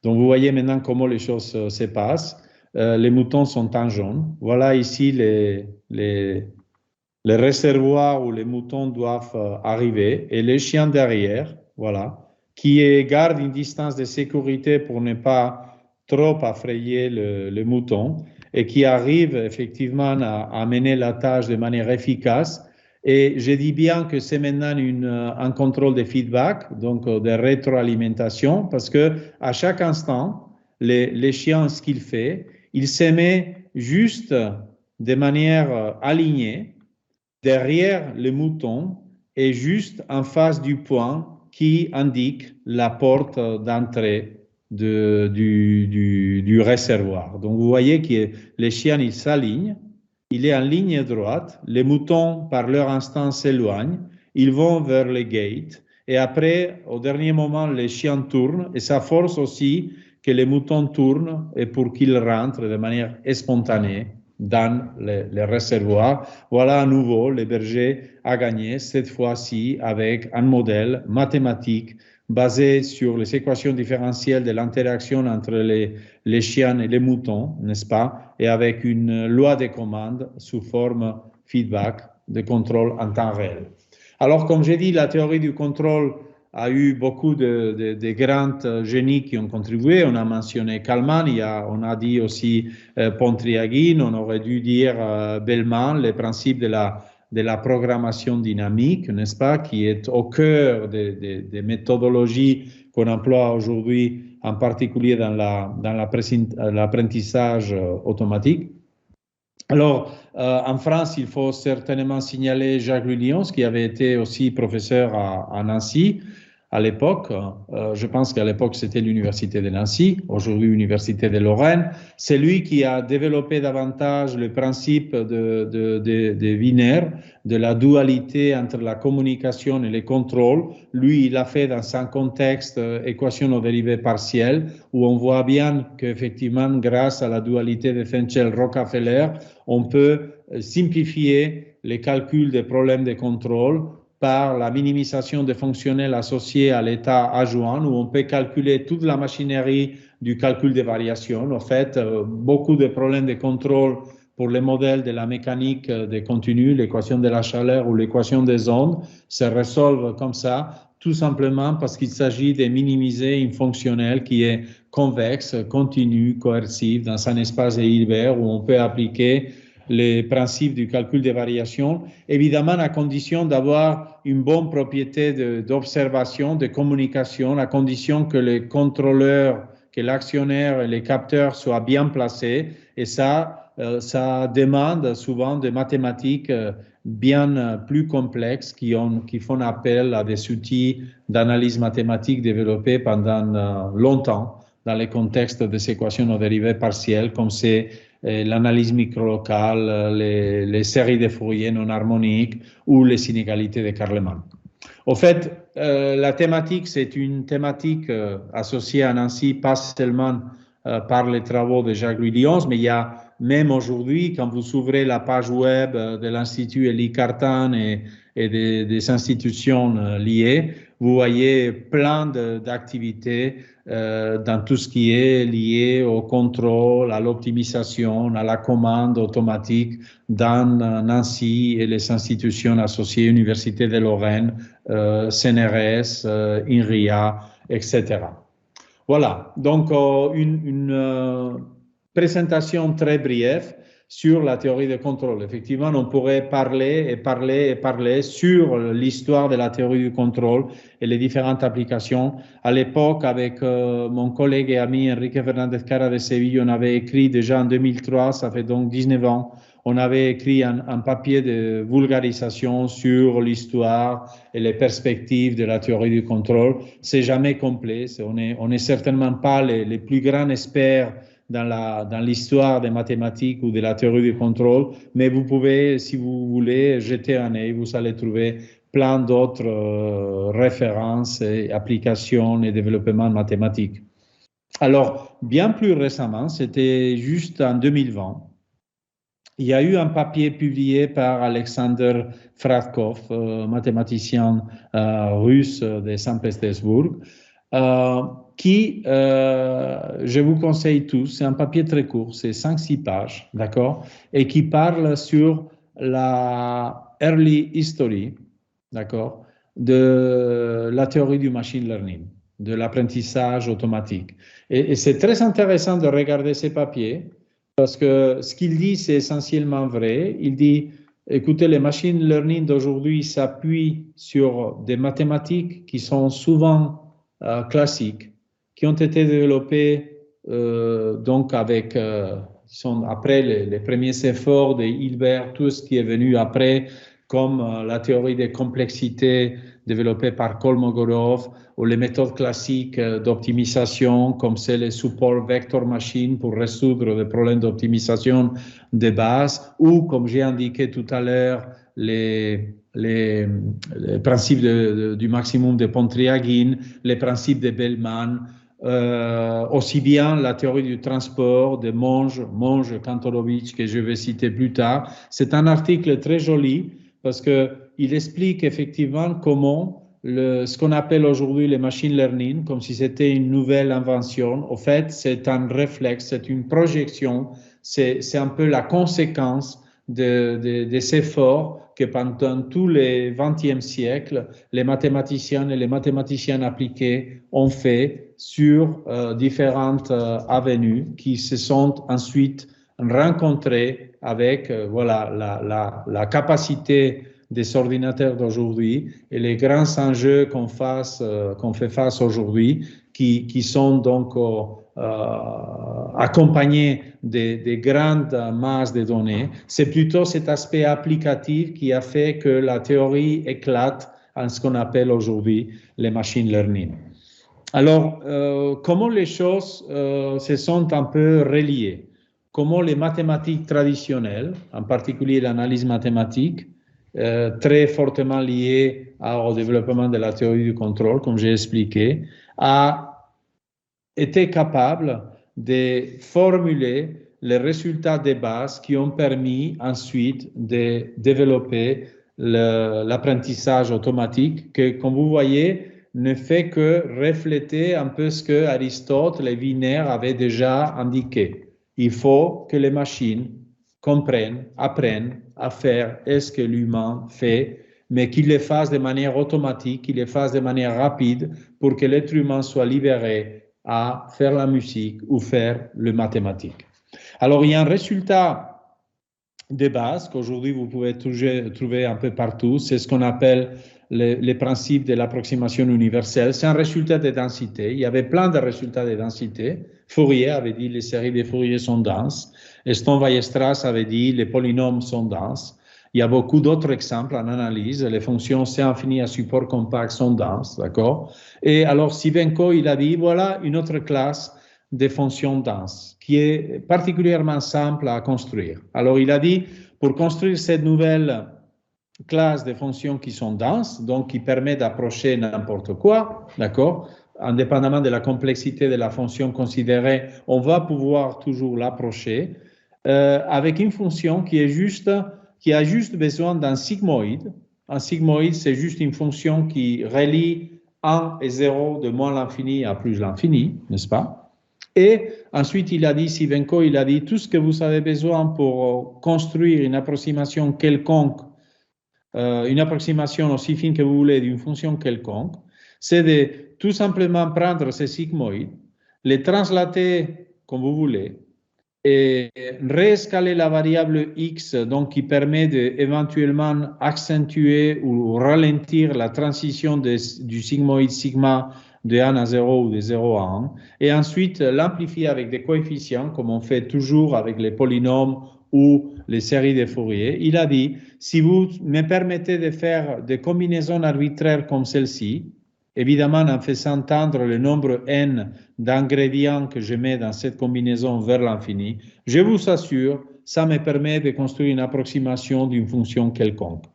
Speaker 2: Donc vous voyez maintenant comment les choses se passent. Les moutons sont en jaune. Voilà ici les réservoirs où les moutons doivent arriver et les chiens derrière, voilà, qui gardent une distance de sécurité pour ne pas trop affrayer le mouton et qui arrivent effectivement à mener la tâche de manière efficace. Et je dis bien que c'est maintenant un contrôle de feedback, donc de rétroalimentation, parce que à chaque instant, les chiens, ce qu'il fait, il se met juste de manière alignée derrière le mouton et juste en face du point qui indique la porte d'entrée du réservoir. Donc vous voyez que les chiens, ils s'alignent, il est en ligne droite, les moutons par leur instinct s'éloignent, ils vont vers le gate et après, au dernier moment, les chiens tournent et ça force aussi que les moutons tournent et pour qu'ils rentrent de manière spontanée dans les réservoirs. Voilà à nouveau, le berger a gagné, cette fois-ci avec un modèle mathématique basé sur les équations différentielles de l'interaction entre les chiens et les moutons, n'est-ce pas, et avec une loi de commande sous forme feedback de contrôle en temps réel. Alors, comme j'ai dit, la théorie du contrôle a eu beaucoup de grands génies qui ont contribué. On a mentionné Kalman, on a dit aussi Pontryagin, on aurait dû dire Bellman, les principes de la programmation dynamique, n'est-ce pas, qui est au cœur des méthodologies qu'on emploie aujourd'hui, en particulier dans l'apprentissage automatique. Alors, en France, il faut certainement signaler Jacques Louis-Lyons, qui avait été aussi professeur à Nancy à l'époque. Je pense qu'à l'époque, c'était l'Université de Nancy, aujourd'hui l'Université de Lorraine. C'est lui qui a développé davantage le principe de Wiener, de la dualité entre la communication et le contrôle. Lui, il l'a fait dans un contexte équation aux dérivées partielles, où on voit bien qu'effectivement, grâce à la dualité de Fenchel-Rockefeller, on peut simplifier les calculs des problèmes de contrôle par la minimisation des fonctionnels associés à l'état adjoint, où on peut calculer toute la machinerie du calcul des variations. En fait, beaucoup de problèmes de contrôle pour les modèles de la mécanique des contenus, l'équation de la chaleur ou l'équation des ondes, se résolvent comme ça, tout simplement parce qu'il s'agit de minimiser une fonctionnelle qui est convexe, continue, coercive, dans un espace de Hilbert où on peut appliquer les principes du calcul des variations, évidemment à condition d'avoir une bonne propriété d'observation, de communication, à condition que les contrôleurs, que l'actionnaire et les capteurs soient bien placés. Et ça demande souvent des mathématiques bien plus complexes qui font appel à des outils d'analyse mathématique développés pendant longtemps dans les contextes des équations aux dérivées partielles, comme c'est l'analyse microlocale, les séries de Fourier non harmoniques ou les inégalités de Karlemann. Au fait, la thématique, c'est une thématique associée à Nancy, pas seulement par les travaux de Jacques Louis-Lyons, mais il y a même aujourd'hui, quand vous ouvrez la page web de l'Institut Élie Cartan et des institutions liées, vous voyez plein d'activités dans tout ce qui est lié au contrôle, à l'optimisation, à la commande automatique dans Nancy et les institutions associées, Université de Lorraine, CNRS, INRIA, etc. Voilà, donc une présentation très brève sur la théorie de contrôle. Effectivement, on pourrait parler sur l'histoire de la théorie du contrôle et les différentes applications. À l'époque, avec mon collègue et ami Enrique Fernández Cara de Séville, on avait écrit déjà en 2003, ça fait donc 19 ans, on avait écrit un papier de vulgarisation sur l'histoire et les perspectives de la théorie du contrôle. C'est jamais complet. On est certainement pas les plus grands experts dans l'histoire des mathématiques ou de la théorie du contrôle, mais vous pouvez, si vous voulez, jeter un œil. Vous allez trouver plein d'autres références et applications et développements mathématiques. Alors, bien plus récemment, c'était juste en 2020, il y a eu un papier publié par Alexander Fradkov, mathématicien russe de Saint-Pétersbourg, qui, je vous conseille tous, c'est un papier très court, c'est 5-6 pages, d'accord, et qui parle sur la early history, d'accord, de la théorie du machine learning, de l'apprentissage automatique. Et c'est très intéressant de regarder ces papiers parce que ce qu'il dit, c'est essentiellement vrai. Il dit, écoutez, le machine learning d'aujourd'hui s'appuie sur des mathématiques qui sont souvent classiques, qui ont été développées donc avec, après les premiers efforts de Hilbert, tout ce qui est venu après, comme la théorie des complexités développée par Kolmogorov, ou les méthodes classiques d'optimisation, comme c'est le support vector machine pour résoudre les problèmes d'optimisation de base, ou comme j'ai indiqué tout à l'heure, les principes du maximum de Pontryagin, les principes de Bellman, aussi bien la théorie du transport de Monge Kantorovich, que je vais citer plus tard. C'est un article très joli parce qu'il explique effectivement comment ce qu'on appelle aujourd'hui le machine learning, comme si c'était une nouvelle invention, au fait, c'est un réflexe, c'est une projection, c'est un peu la conséquence des efforts que pendant tous les 20e siècle, les mathématiciens et les mathématiciens appliqués ont fait sur différentes avenues qui se sont ensuite rencontrées avec voilà, la capacité des ordinateurs d'aujourd'hui et les grands enjeux qu'on fait face aujourd'hui, qui sont donc accompagnés des grandes masses de données. C'est plutôt cet aspect applicatif qui a fait que la théorie éclate en ce qu'on appelle aujourd'hui les machine learning. Alors, comment les choses se sont un peu reliées? Comment les mathématiques traditionnelles, en particulier l'analyse mathématique, très fortement liée au développement de la théorie du contrôle, comme j'ai expliqué, a été capable de formuler les résultats de base qui ont permis ensuite de développer l'apprentissage automatique que, comme vous voyez, ne fait que refléter un peu ce que Aristote, les Wiener avaient déjà indiqué. Il faut que les machines comprennent, apprennent à faire ce que l'humain fait, mais qu'il le fasse de manière automatique, qu'il le fasse de manière rapide pour que l'être humain soit libéré à faire la musique ou faire le mathématique. Alors, il y a un résultat de base qu'aujourd'hui vous pouvez trouver un peu partout, c'est ce qu'on appelle les principes de l'approximation universelle. C'est un résultat de densité. Il y avait plein de résultats de densité. Fourier avait dit les séries de Fourier sont denses. Stone-Weierstrass avait dit les polynômes sont denses. Il y a beaucoup d'autres exemples en analyse. Les fonctions C infini à support compact sont denses, d'accord? Et alors, Sivenko, il a dit, voilà une autre classe de fonctions denses qui est particulièrement simple à construire. Alors, il a dit, pour construire cette nouvelle classe de fonctions qui sont denses, donc qui permet d'approcher n'importe quoi, d'accord? Indépendamment de la complexité de la fonction considérée, on va pouvoir toujours l'approcher avec une fonction qui a juste besoin d'un sigmoïde. Un sigmoïde, c'est juste une fonction qui relie 1 et 0 de moins l'infini à plus l'infini, n'est-ce pas? Et ensuite, il a dit, Sivenko, il a dit, tout ce que vous avez besoin pour construire une approximation quelconque, une approximation aussi fine que vous voulez d'une fonction quelconque, c'est de tout simplement prendre ces sigmoïdes, les translater comme vous voulez, et réescaler la variable x, donc qui permet d'éventuellement accentuer ou ralentir la transition du sigmoïde sigma de 1 à 0 ou de 0 à 1, et ensuite l'amplifier avec des coefficients, comme on fait toujours avec les polynômes ou les séries de Fourier. Il a dit, si vous me permettez de faire des combinaisons arbitraires comme celle-ci, évidemment en faisant tendre le nombre n d'ingrédients que je mets dans cette combinaison vers l'infini, je vous assure, ça me permet de construire une approximation d'une fonction quelconque.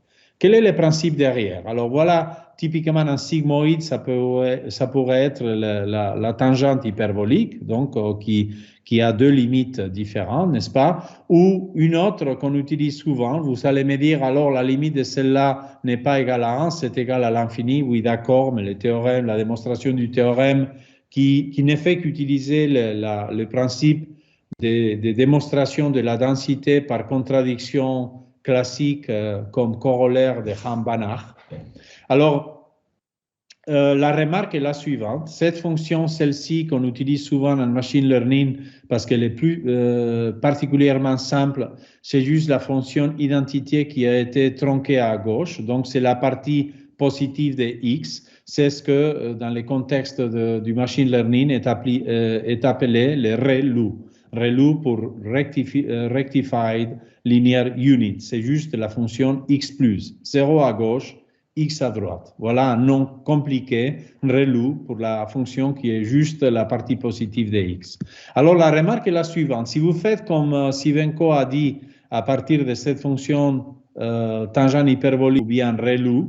Speaker 2: Quel est le principe derrière? Alors voilà, typiquement un sigmoïde, ça pourrait être la tangente hyperbolique, donc qui a deux limites différentes, n'est-ce pas? Ou une autre qu'on utilise souvent, vous allez me dire, alors la limite de celle-là n'est pas égale à 1, c'est égal à l'infini, oui d'accord, mais le théorème, la démonstration du théorème qui ne fait qu'utiliser le principe des démonstrations de la densité par contradiction classique comme corollaire de Hahn-Banach. Alors, la remarque est la suivante. Cette fonction, celle-ci, qu'on utilise souvent en machine learning parce qu'elle est plus particulièrement simple, c'est juste la fonction identité qui a été tronquée à gauche. Donc, c'est la partie positive de x. C'est ce que, dans le contexte du machine learning, est appelé le ReLU. ReLU pour Rectified Linear Unit. C'est juste la fonction x plus. 0 à gauche, x à droite. Voilà un nom compliqué, ReLU, pour la fonction qui est juste la partie positive de x. Alors la remarque est la suivante. Si vous faites comme Sivenko a dit à partir de cette fonction tangente hyperbolique ou bien ReLU,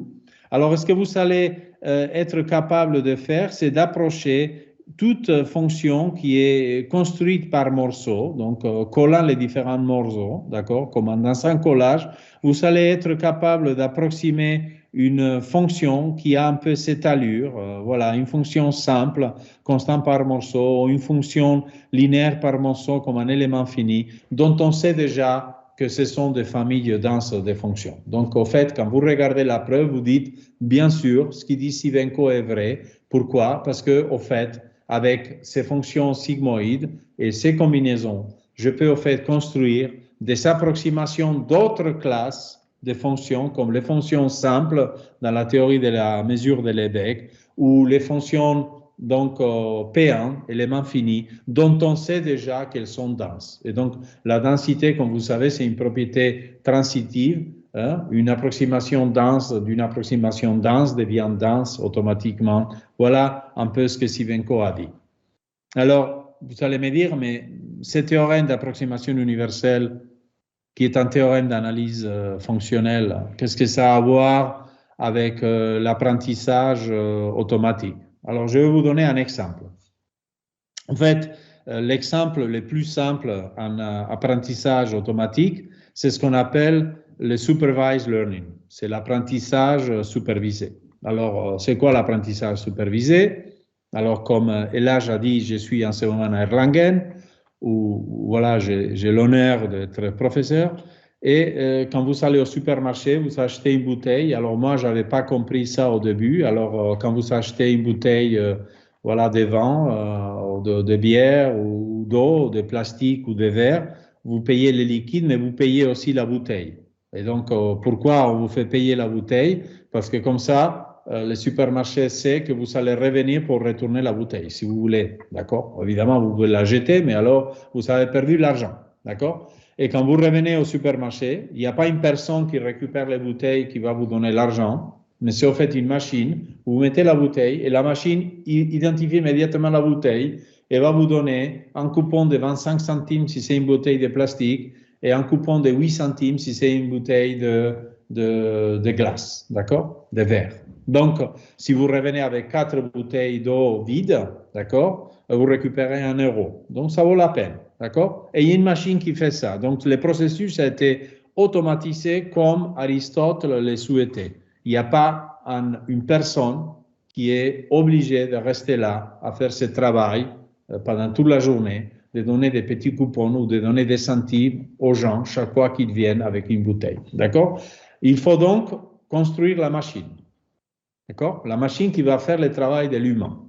Speaker 2: alors ce que vous allez être capable de faire, c'est d'approcher toute fonction qui est construite par morceaux, donc collant les différents morceaux, d'accord, comme dans un collage, vous allez être capable d'approximer une fonction qui a un peu cette allure, voilà, une fonction simple, constante par morceau, ou une fonction linéaire par morceau comme un élément fini, dont on sait déjà que ce sont des familles denses de fonctions. Donc, au fait, quand vous regardez la preuve, vous dites, bien sûr, ce qui dit Sivenko est vrai. Pourquoi? Parce que, au fait, avec ces fonctions sigmoïdes et ces combinaisons, je peux, au fait, construire des approximations d'autres classes de fonctions, comme les fonctions simples dans la théorie de la mesure de Lebesgue, ou les fonctions donc P1, élément fini, dont on sait déjà qu'elles sont denses. Et donc, la densité, comme vous savez, c'est une propriété transitive. Hein? Une approximation dense d'une approximation dense devient dense automatiquement. Voilà un peu ce que Sivenko a dit. Alors, vous allez me dire, mais ce théorème d'approximation universelle, qui est un théorème d'analyse fonctionnelle, qu'est-ce que ça a à voir avec l'apprentissage automatique? Alors, je vais vous donner un exemple. En fait, l'exemple le plus simple en apprentissage automatique, c'est ce qu'on appelle le supervised learning. C'est l'apprentissage supervisé. Alors, c'est quoi l'apprentissage supervisé? Alors, comme Elage a dit, je suis en ce moment à Erlangen, où voilà, j'ai l'honneur d'être professeur. Et quand vous allez au supermarché, vous achetez une bouteille. Alors moi, je n'avais pas compris ça au début. Alors quand vous achetez une bouteille voilà, de vin, de bière ou d'eau, de plastique ou de verre, vous payez les liquides, mais vous payez aussi la bouteille. Et donc, pourquoi on vous fait payer la bouteille? Parce que comme ça, le supermarché sait que vous allez revenir pour retourner la bouteille, si vous voulez. D'accord? Évidemment, vous pouvez la jeter, mais alors, vous avez perdu l'argent. D'accord? Et quand vous revenez au supermarché, il n'y a pas une personne qui récupère les bouteilles qui va vous donner l'argent, mais c'est au fait une machine. Vous mettez la bouteille et la machine identifie immédiatement la bouteille et va vous donner un coupon de 25 centimes si c'est une bouteille de plastique et un coupon de 8 centimes si c'est une bouteille de glace, d'accord, de verre. Donc, si vous revenez avec 4 bouteilles d'eau vides, d'accord, vous récupérez 1 euro. Donc, ça vaut la peine, d'accord? Et il y a une machine qui fait ça. Donc, le processus a été automatisé comme Aristote le souhaitait. Il n'y a pas une personne qui est obligée de rester là à faire ce travail pendant toute la journée, de donner des petits coupons ou de donner des centimes aux gens chaque fois qu'ils viennent avec une bouteille. D'accord? Il faut donc construire la machine. D'accord? La machine qui va faire le travail de l'humain.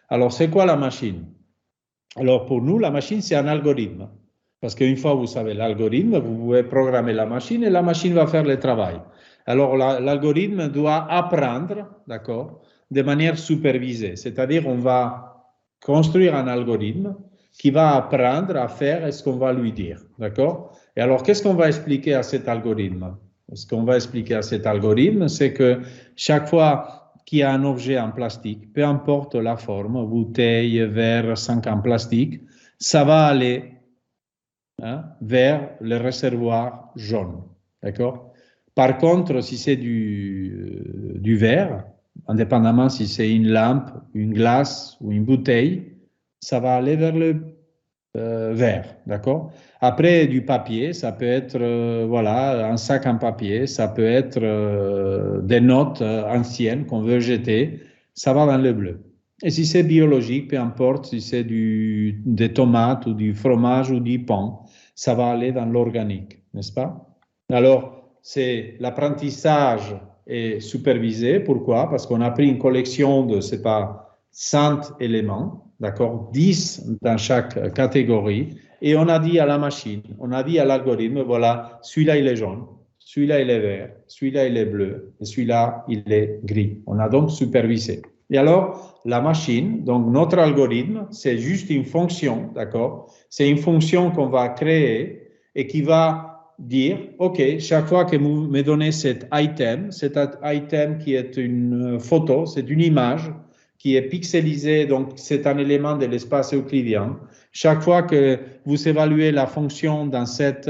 Speaker 2: Alors, c'est quoi la machine? Alors, pour nous, la machine, c'est un algorithme. Parce qu'une fois vous savez l'algorithme, vous pouvez programmer la machine et la machine va faire le travail. Alors, l'algorithme doit apprendre, d'accord, de manière supervisée. C'est-à-dire, on va construire un algorithme qui va apprendre à faire ce qu'on va lui dire, d'accord? Et alors, qu'est-ce qu'on va expliquer à cet algorithme? Ce qu'on va expliquer à cet algorithme, c'est que chaque fois qu'il y a un objet en plastique, peu importe la forme, bouteille, verre, sac en plastique, ça va aller vers le réservoir jaune. D'accord? Par contre, si c'est du verre, indépendamment si c'est une lampe, une glace ou une bouteille, ça va aller vers le vert, d'accord? Après, du papier, ça peut être voilà, un sac en papier, ça peut être des notes anciennes qu'on veut jeter, ça va dans le bleu. Et si c'est biologique, peu importe si c'est des tomates ou du fromage ou du pain, ça va aller dans l'organique, n'est-ce pas? Alors, c'est l'apprentissage est supervisé. Pourquoi? Parce qu'on a pris une collection de, c'est pas 100 éléments, d'accord, 10 dans chaque catégorie, et on a dit à la machine, on a dit à l'algorithme, voilà, celui-là il est jaune, celui-là il est vert, celui-là il est bleu, et celui-là il est gris. On a donc supervisé. Et alors, la machine, donc notre algorithme, c'est juste une fonction, d'accord? C'est une fonction qu'on va créer et qui va dire, OK, chaque fois que vous me donnez cet item qui est une photo, c'est une image qui est pixelisée, donc c'est un élément de l'espace euclidien. Chaque fois que vous évaluez la fonction dans cette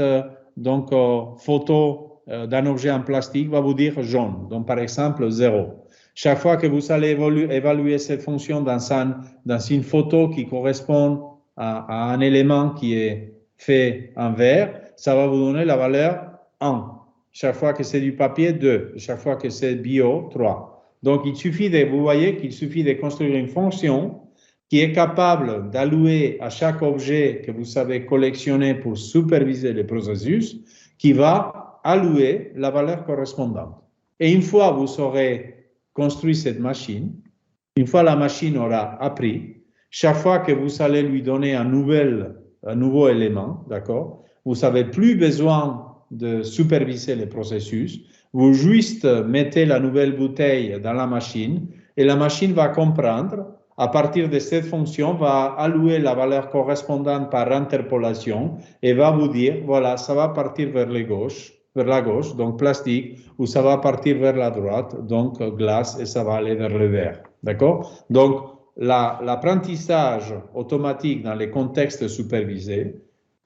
Speaker 2: photo d'un objet en plastique, va vous dire jaune, donc par exemple 0. Chaque fois que vous allez évaluer cette fonction dans une photo qui correspond à un élément qui est fait en vert, ça va vous donner la valeur 1. Chaque fois que c'est du papier, 2. Chaque fois que c'est bio, 3. Donc, vous voyez qu'il suffit de construire une fonction qui est capable d'allouer à chaque objet que vous savez collectionner pour superviser le processus, qui va allouer la valeur correspondante. Et une fois que vous aurez construit cette machine, une fois la machine aura appris, chaque fois que vous allez lui donner un nouveau élément, d'accord, vous n'avez plus besoin de superviser le processus, vous juste mettez la nouvelle bouteille dans la machine et la machine va comprendre, à partir de cette fonction, va allouer la valeur correspondante par interpolation et va vous dire, voilà, ça va partir vers la gauche, donc plastique, ou ça va partir vers la droite, donc glace, et ça va aller vers le vert. D'accord? Donc, l'apprentissage automatique dans les contextes supervisés,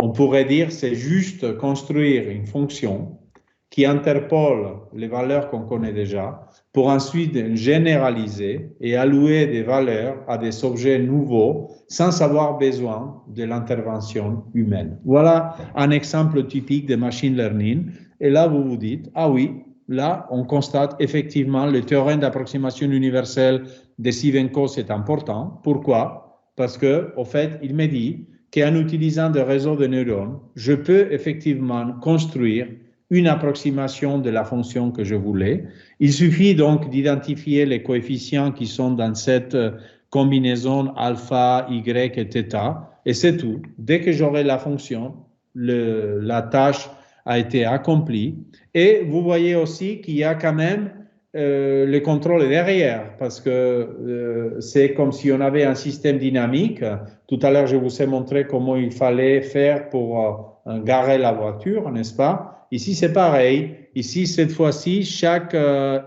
Speaker 2: on pourrait dire, c'est juste construire une fonction qui interpole les valeurs qu'on connaît déjà pour ensuite généraliser et allouer des valeurs à des objets nouveaux sans avoir besoin de l'intervention humaine. Voilà un exemple typique de machine learning. Et là, vous vous dites, ah oui, là, on constate effectivement le théorème d'approximation universelle de Sivенko, c'est important. Pourquoi? Parce que, au fait, il me dit qu'en utilisant des réseaux de neurones, je peux effectivement construire une approximation de la fonction que je voulais. Il suffit donc d'identifier les coefficients qui sont dans cette combinaison alpha, y et θ, et c'est tout. Dès que j'aurai la fonction, la tâche a été accomplie. Et vous voyez aussi qu'il y a quand même le contrôle derrière, parce que c'est comme si on avait un système dynamique. Tout à l'heure, je vous ai montré comment il fallait faire pour garer la voiture, n'est-ce pas? Ici, c'est pareil. Ici, cette fois-ci, chaque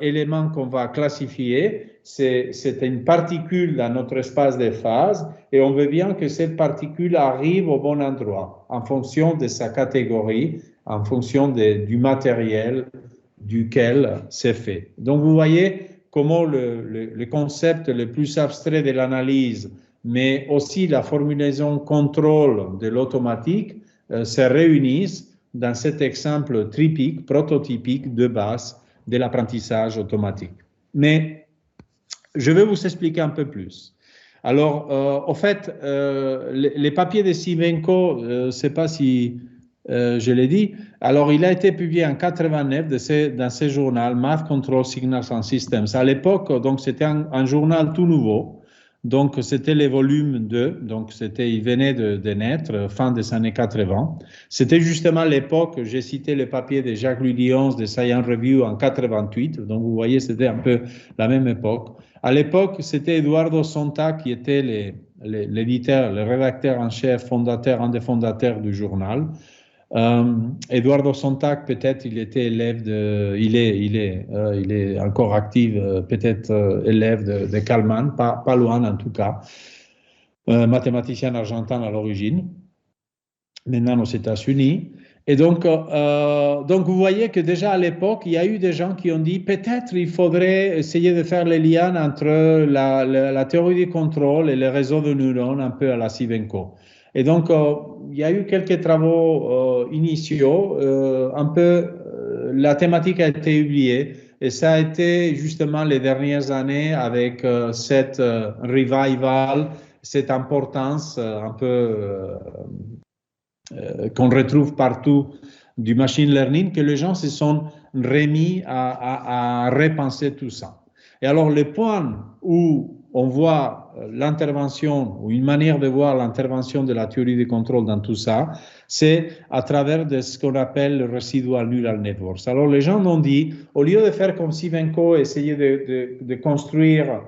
Speaker 2: élément qu'on va classifier, c'est une particule dans notre espace de phase et on veut bien que cette particule arrive au bon endroit en fonction de sa catégorie, en fonction du matériel duquel c'est fait. Donc, vous voyez comment le concept le plus abstrait de l'analyse, mais aussi la formulation contrôle de l'automatique se réunissent dans cet exemple typique, prototypique de base de l'apprentissage automatique. Mais je vais vous expliquer un peu plus. Alors, au fait, les papiers de Sivenko, je ne sais pas si je l'ai dit, alors il a été publié en 1989 dans ce journal Math Control Signals and Systems. À l'époque, donc c'était un journal tout nouveau. Donc, c'était le volume 2, donc il venait de naître, fin des années 80. C'était justement l'époque, j'ai cité le papier de Jacques Ludihans de Science Review en 88, donc vous voyez, c'était un peu la même époque. À l'époque, c'était Eduardo Sonta qui était l'éditeur, le rédacteur en chef, fondateur, un des fondateurs du journal. Eduardo Sontag, peut-être, il était élève il est encore actif, peut-être élève de Kalman, pas loin en tout cas, mathématicien argentin à l'origine, maintenant aux États-Unis. Et donc vous voyez que déjà à l'époque, il y a eu des gens qui ont dit peut-être il faudrait essayer de faire les liens entre la théorie du contrôle et les réseaux de neurones un peu à la Cybenko. Et donc, il y a eu quelques travaux initiaux, un peu, la thématique a été oubliée, et ça a été justement les dernières années avec cette revival, cette importance un peu qu'on retrouve partout du machine learning, que les gens se sont remis à repenser tout ça. Et alors, le point où on voit l'intervention ou une manière de voir l'intervention de la théorie du contrôle dans tout ça, c'est à travers de ce qu'on appelle le residual neural networks. Alors, les gens m'ont dit, au lieu de faire comme Cybenko, essayer de construire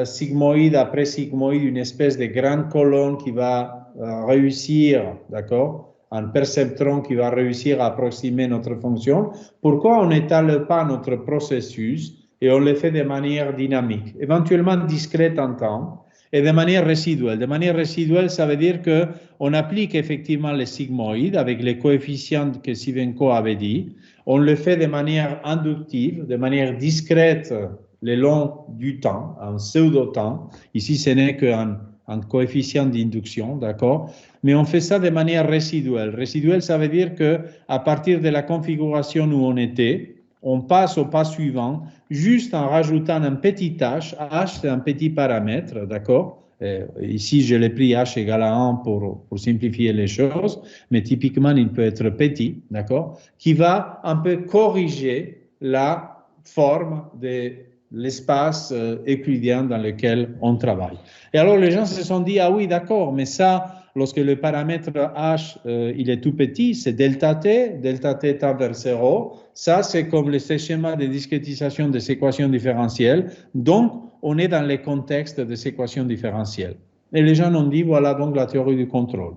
Speaker 2: sigmoïde après sigmoïde, une espèce de grande colonne qui va réussir, d'accord, un perceptron qui va réussir à approximer notre fonction, pourquoi on n'étale pas notre processus et on le fait de manière dynamique, éventuellement discrète en temps, et de manière résiduelle. De manière résiduelle, ça veut dire qu'on applique effectivement les sigmoïdes avec les coefficients que Cybenko avait dit, on le fait de manière inductive, de manière discrète le long du temps, en pseudo-temps. Ici, ce n'est qu'un coefficient d'induction, d'accord? Mais on fait ça de manière résiduelle. Résiduelle, ça veut dire qu'à partir de la configuration où on était, on passe au pas suivant, juste en rajoutant un petit h. H, c'est un petit paramètre, d'accord? Ici, je l'ai pris h égale à 1 pour simplifier les choses, mais typiquement, il peut être petit, d'accord? Qui va un peu corriger la forme de l'espace euclidien dans lequel on travaille. Et alors, les gens se sont dit, ah oui, d'accord, mais ça, lorsque le paramètre h, il est tout petit, c'est delta t tend vers 0. Ça, c'est comme le schéma de discrétisation des équations différentielles. Donc, on est dans le contexte des équations différentielles. Et les gens ont dit, voilà donc la théorie du contrôle.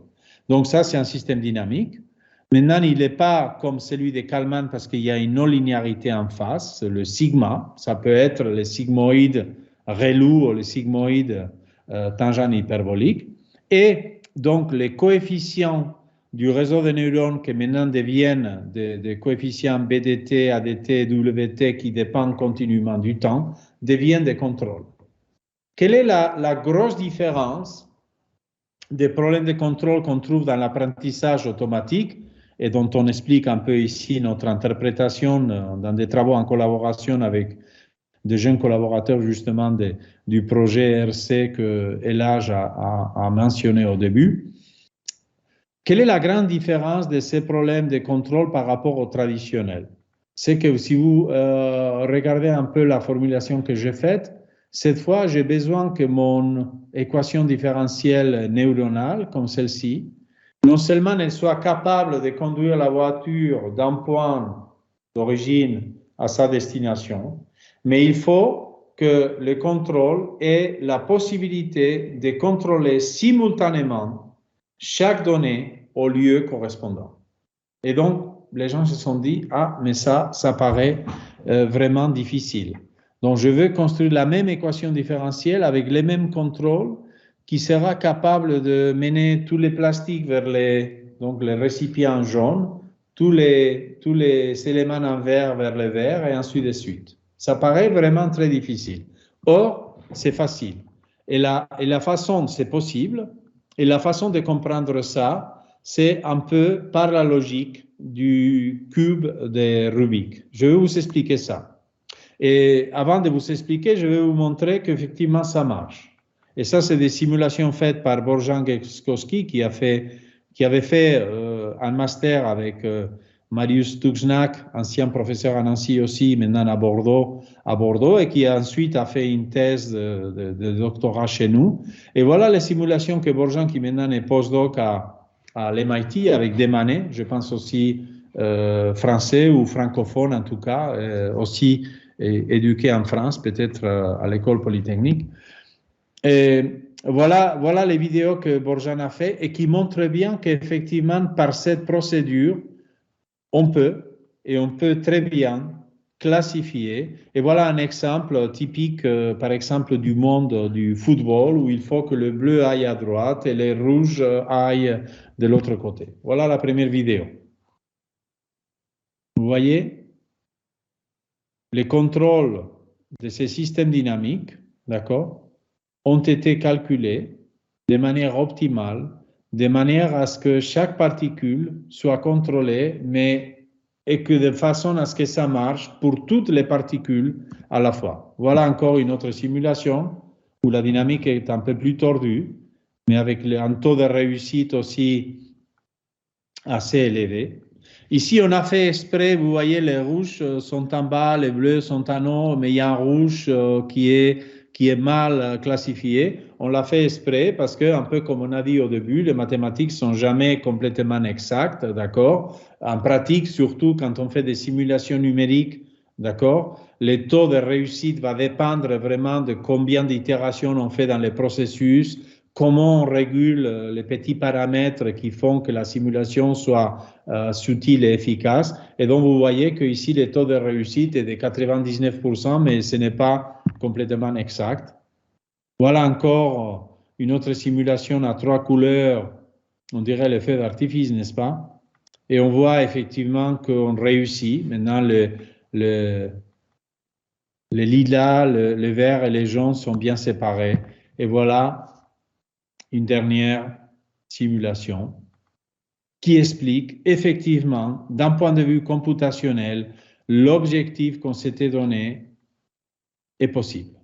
Speaker 2: Donc ça, c'est un système dynamique. Maintenant, il n'est pas comme celui de Kalman parce qu'il y a une non-linéarité en face, le sigma. Ça peut être le sigmoïde relou ou le sigmoïde tangent hyperbolique. Et donc, les coefficients du réseau de neurones qui maintenant deviennent des coefficients BDT, ADT, WT qui dépendent continuellement du temps, deviennent des contrôles. Quelle est la grosse différence des problèmes de contrôle qu'on trouve dans l'apprentissage automatique et dont on explique un peu ici notre interprétation dans des travaux en collaboration avec de jeunes collaborateurs justement du projet RC que Elage a mentionné au début. Quelle est la grande différence de ces problèmes de contrôle par rapport au traditionnel? C'est que si vous regardez un peu la formulation que j'ai faite, cette fois, j'ai besoin que mon équation différentielle neuronale, comme celle-ci, non seulement elle soit capable de conduire la voiture d'un point d'origine à sa destination, mais il faut que le contrôle ait la possibilité de contrôler simultanément chaque donnée au lieu correspondant. Et donc, les gens se sont dit, ah, mais ça paraît vraiment difficile. Donc, je veux construire la même équation différentielle avec les mêmes contrôles qui sera capable de mener tous les plastiques vers les récipients jaunes, tous les éléments en vert vers le vert et ainsi de suite. Ça paraît vraiment très difficile. Or, c'est facile. Et la façon, c'est possible, et la façon de comprendre ça, c'est un peu par la logique du cube de Rubik. Je vais vous expliquer ça. Et avant de vous expliquer, je vais vous montrer qu'effectivement, ça marche. Et ça, c'est des simulations faites par Borjan Gekskowski, qui avait fait un master avec Marius Tuxnack, ancien professeur à Nancy aussi, maintenant à Bordeaux, et qui ensuite a fait une thèse de doctorat chez nous. Et voilà les simulations que Borjan, qui maintenant est postdoc à l'MIT, avec Desmanet, je pense aussi français ou francophone en tout cas, éduqué en France, peut-être à l'école polytechnique. Et Voilà les vidéos que Borjan a fait et qui montrent bien qu'effectivement, par cette procédure, on peut très bien classifier. Et voilà un exemple typique, par exemple, du monde du football, où il faut que le bleu aille à droite et les rouges aillent de l'autre côté. Voilà la première vidéo. Vous voyez, les contrôles de ces systèmes dynamiques, d'accord, ont été calculés de manière optimale, de manière à ce que chaque particule soit contrôlée, et que de façon à ce que ça marche pour toutes les particules à la fois. Voilà encore une autre simulation où la dynamique est un peu plus tordue, mais avec un taux de réussite aussi assez élevé. Ici, on a fait exprès, vous voyez, les rouges sont en bas, les bleus sont en haut, mais il y a un rouge qui est mal classifié. On l'a fait exprès parce que, un peu comme on a dit au début, les mathématiques sont jamais complètement exactes, d'accord? En pratique, surtout quand on fait des simulations numériques, d'accord? Le taux de réussite va dépendre vraiment de combien d'itérations on fait dans les processus, comment on régule les petits paramètres qui font que la simulation soit subtile et efficace. Et donc, vous voyez qu'ici, le taux de réussite est de 99%, mais ce n'est pas complètement exact. Voilà encore une autre simulation à 3 couleurs, on dirait l'effet d'artifice, n'est-ce pas? Et on voit effectivement qu'on réussit. Maintenant, les lilas, les verts et les jaunes sont bien séparés. Et voilà une dernière simulation qui explique effectivement, d'un point de vue computationnel, l'objectif qu'on s'était donné est possible.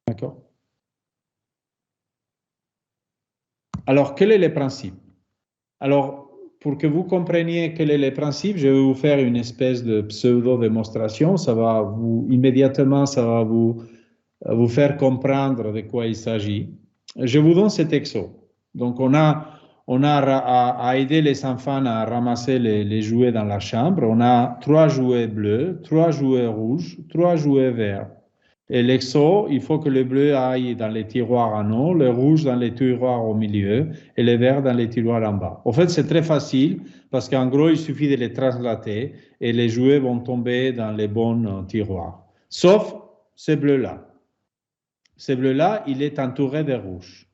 Speaker 2: D'accord? Alors, quel est le principe? Alors, pour que vous compreniez quel est le principe, je vais vous faire une espèce de pseudo-démonstration. Immédiatement, ça va vous faire comprendre de quoi il s'agit. Je vous donne cet exo. Donc, on a à aider les enfants à ramasser les jouets dans la chambre. On a 3 jouets bleus, 3 jouets rouges, 3 jouets verts. Et l'exo, il faut que le bleu aille dans les tiroirs en haut, le rouge dans les tiroirs au milieu et le vert dans les tiroirs en bas. En fait, c'est très facile parce qu'en gros, il suffit de les translater et les jouets vont tomber dans les bons tiroirs. Sauf ce bleu-là. Ce bleu-là, il est entouré de rouge.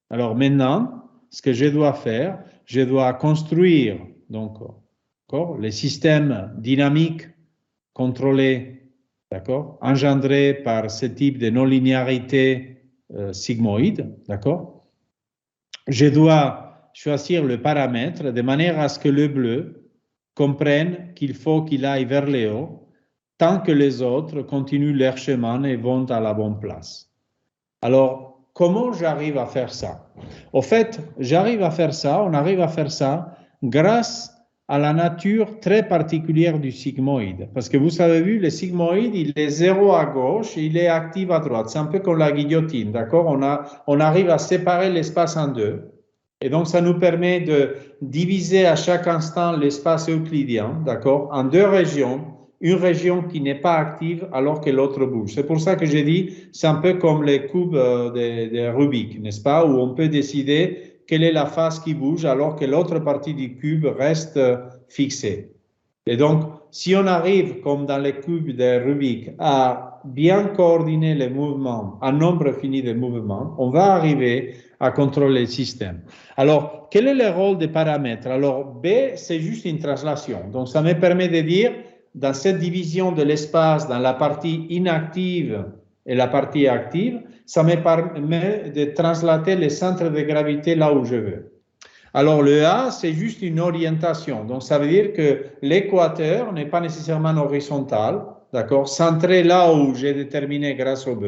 Speaker 2: Alors maintenant, ce que je dois faire, je dois construire donc, les systèmes dynamiques contrôlés, d'accord, engendrés par ce type de non-linéarité sigmoïde, d'accord. Je dois choisir le paramètre de manière à ce que le bleu comprenne qu'il faut qu'il aille vers le haut, tant que les autres continuent leur chemin et vont à la bonne place. Alors, comment j'arrive à faire ça? Au fait, on arrive à faire ça grâce à la nature très particulière du sigmoïde. Parce que vous avez vu, le sigmoïde, il est 0 à gauche, il est actif à droite. C'est un peu comme la guillotine, d'accord? On arrive à séparer l'espace en deux. Et donc, ça nous permet de diviser à chaque instant l'espace euclidien, d'accord, en 2 régions. Une région qui n'est pas active alors que l'autre bouge. C'est pour ça que j'ai dit, c'est un peu comme les cubes de Rubik, n'est-ce pas, où on peut décider quelle est la face qui bouge alors que l'autre partie du cube reste fixée. Et donc, si on arrive, comme dans les cubes de Rubik, à bien coordonner les mouvements, un nombre fini de mouvements, on va arriver à contrôler le système. Alors, quel est le rôle des paramètres? Alors, B, c'est juste une translation. Donc, ça me permet de dire, dans cette division de l'espace, dans la partie inactive et la partie active, ça me permet de translater le centre de gravité là où je veux. Alors, le A, c'est juste une orientation. Donc, ça veut dire que l'équateur n'est pas nécessairement horizontal, d'accord, centré là où j'ai déterminé grâce au B.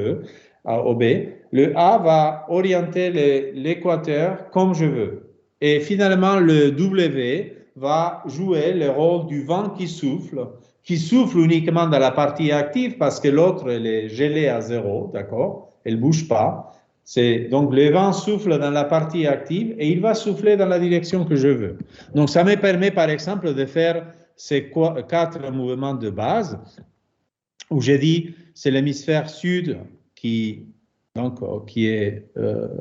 Speaker 2: Le A va orienter l'équateur comme je veux. Et finalement, le W va jouer le rôle du vent qui souffle uniquement dans la partie active parce que l'autre, elle est gelée à 0, d'accord, elle ne bouge pas. Donc, le vent souffle dans la partie active et il va souffler dans la direction que je veux. Donc, ça me permet, par exemple, de faire ces 4 mouvements de base où j'ai dit c'est l'hémisphère sud qui donc qui est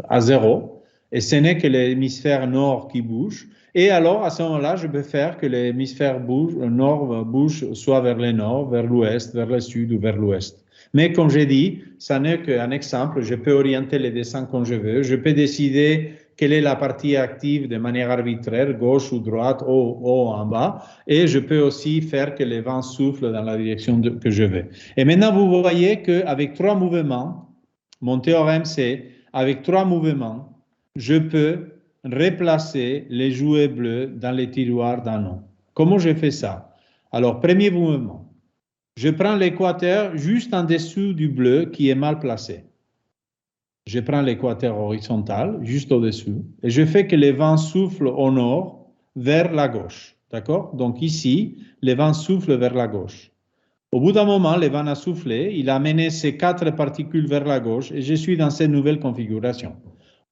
Speaker 2: à 0, et ce n'est que l'hémisphère nord qui bouge. Et alors, à ce moment-là, je peux faire que l'hémisphère nord bouge soit vers le nord, vers l'ouest, vers le sud ou vers l'ouest. Mais comme j'ai dit, ça n'est qu'un exemple. Je peux orienter les dessins comme je veux. Je peux décider quelle est la partie active de manière arbitraire, gauche ou droite, haut ou en bas. Et je peux aussi faire que les vents soufflent dans la direction que je veux. Et maintenant, vous voyez qu'avec 3 mouvements, mon théorème, c'est avec 3 mouvements, je peux replacer les jouets bleus dans les tiroirs d'un nom. Comment je fais ça? Alors, premier mouvement, je prends l'équateur juste en dessous du bleu qui est mal placé. Je prends l'équateur horizontal juste au-dessous et je fais que les vents soufflent au nord vers la gauche. D'accord? Donc ici, les vents soufflent vers la gauche. Au bout d'un moment, le vent a soufflé, il a amené ces 4 particules vers la gauche et je suis dans cette nouvelle configuration.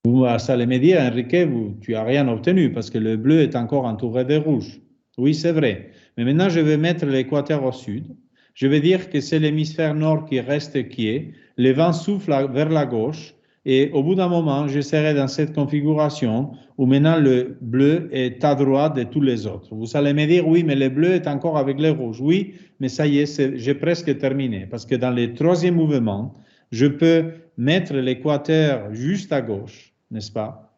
Speaker 2: Vous allez me dire, Enrique, tu n'as rien obtenu parce que le bleu est encore entouré de rouge. Oui, c'est vrai. Mais maintenant, je vais mettre l'équateur au sud. Je vais dire que c'est l'hémisphère nord qui reste qui est. Le vent souffle vers la gauche. Et au bout d'un moment, je serai dans cette configuration où maintenant le bleu est à droite de tous les autres. Vous allez me dire, oui, mais le bleu est encore avec le rouge. Oui, mais ça y est, j'ai presque terminé. Parce que dans le troisième mouvement, je peux mettre l'équateur juste à gauche, n'est-ce pas?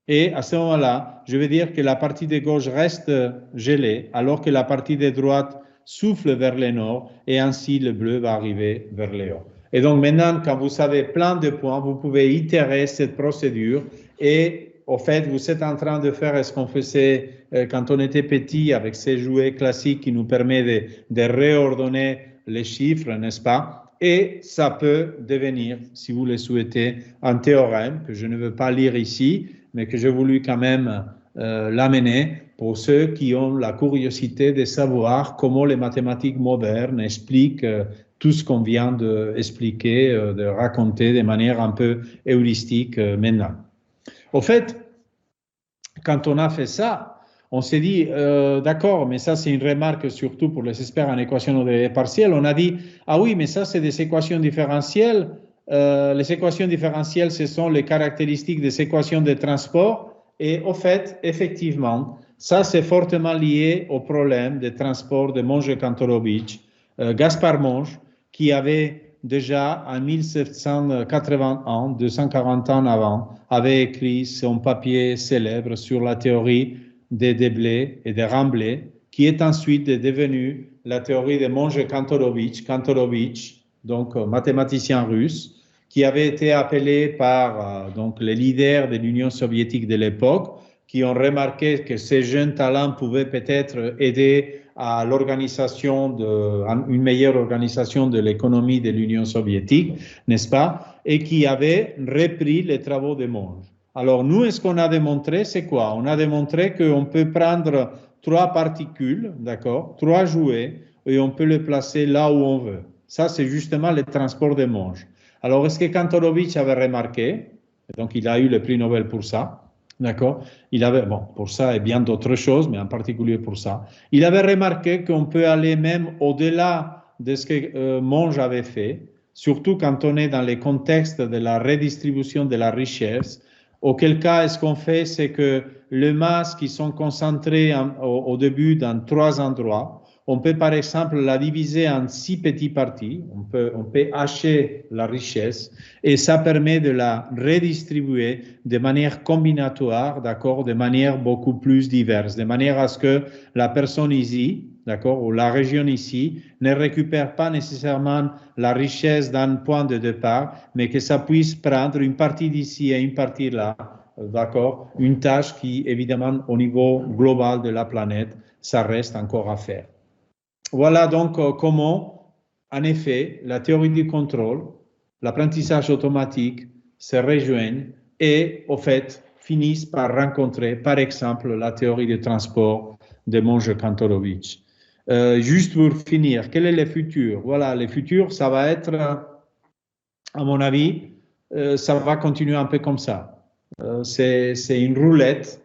Speaker 2: Et à ce moment-là, je vais dire que la partie de gauche reste gelée, alors que la partie de droite souffle vers le nord, et ainsi le bleu va arriver vers le haut. Et donc maintenant, quand vous avez plein de points, vous pouvez itérer cette procédure et au fait, vous êtes en train de faire ce qu'on faisait quand on était petit avec ces jouets classiques qui nous permettent de réordonner les chiffres, n'est-ce pas? Et ça peut devenir, si vous le souhaitez, un théorème que je ne veux pas lire ici, mais que j'ai voulu quand même l'amener pour ceux qui ont la curiosité de savoir comment les mathématiques modernes expliquent tout ce qu'on vient d'expliquer, de raconter de manière un peu heuristique maintenant. Au fait, quand on a fait ça, on s'est dit, d'accord, mais ça c'est une remarque surtout pour les experts en équations partielles, on a dit, ah oui, mais ça c'est des équations différentielles. Les équations différentielles, ce sont les caractéristiques des équations de transport. Et au fait, effectivement, ça c'est fortement lié au problème de transport de Monge-Kantorowicz, Gaspard Monge, qui avait déjà en 1781, 240 ans avant, avait écrit son papier célèbre sur la théorie des déblais et des remblais, qui est ensuite devenue la théorie de Monge-Kantorowicz, donc mathématicien russe, qui avait été appelé par donc les leaders de l'Union soviétique de l'époque, qui ont remarqué que ces jeunes talents pouvaient peut-être aider à l'organisation une meilleure organisation de l'économie de l'Union soviétique, n'est-ce pas? Et qui avaient repris les travaux de Monge. Alors nous, ce qu'on a démontré, c'est quoi? On a démontré qu'on peut prendre 3 particules, d'accord, 3 jouets, et on peut les placer là où on veut. Ça, c'est justement le transport de Monge. Alors, est-ce que Kantorowicz avait remarqué? Donc, il a eu le prix Nobel pour ça. D'accord? Il avait, bon, pour ça et bien d'autres choses, mais en particulier pour ça. Il avait remarqué qu'on peut aller même au-delà de ce que Monge avait fait, surtout quand on est dans les contextes de la redistribution de la richesse. Auquel cas, ce qu'on fait, c'est que les masses qui sont concentrées au début dans 3 endroits, on peut par exemple la diviser en 6 petites parties, on peut hacher la richesse et ça permet de la redistribuer de manière combinatoire, d'accord, de manière beaucoup plus diverse, de manière à ce que la personne ici, d'accord, ou la région ici, ne récupère pas nécessairement la richesse d'un point de départ, mais que ça puisse prendre une partie d'ici et une partie là, d'accord, une tâche qui, évidemment, au niveau global de la planète, ça reste encore à faire. Voilà donc comment, en effet, la théorie du contrôle, l'apprentissage automatique se rejoignent et, au fait, finissent par rencontrer, par exemple, la théorie du transport de Monge-Kantorowicz. Juste pour finir, quel est le futur? Voilà, le futur, ça va être, à mon avis, ça va continuer un peu comme ça. C'est une roulette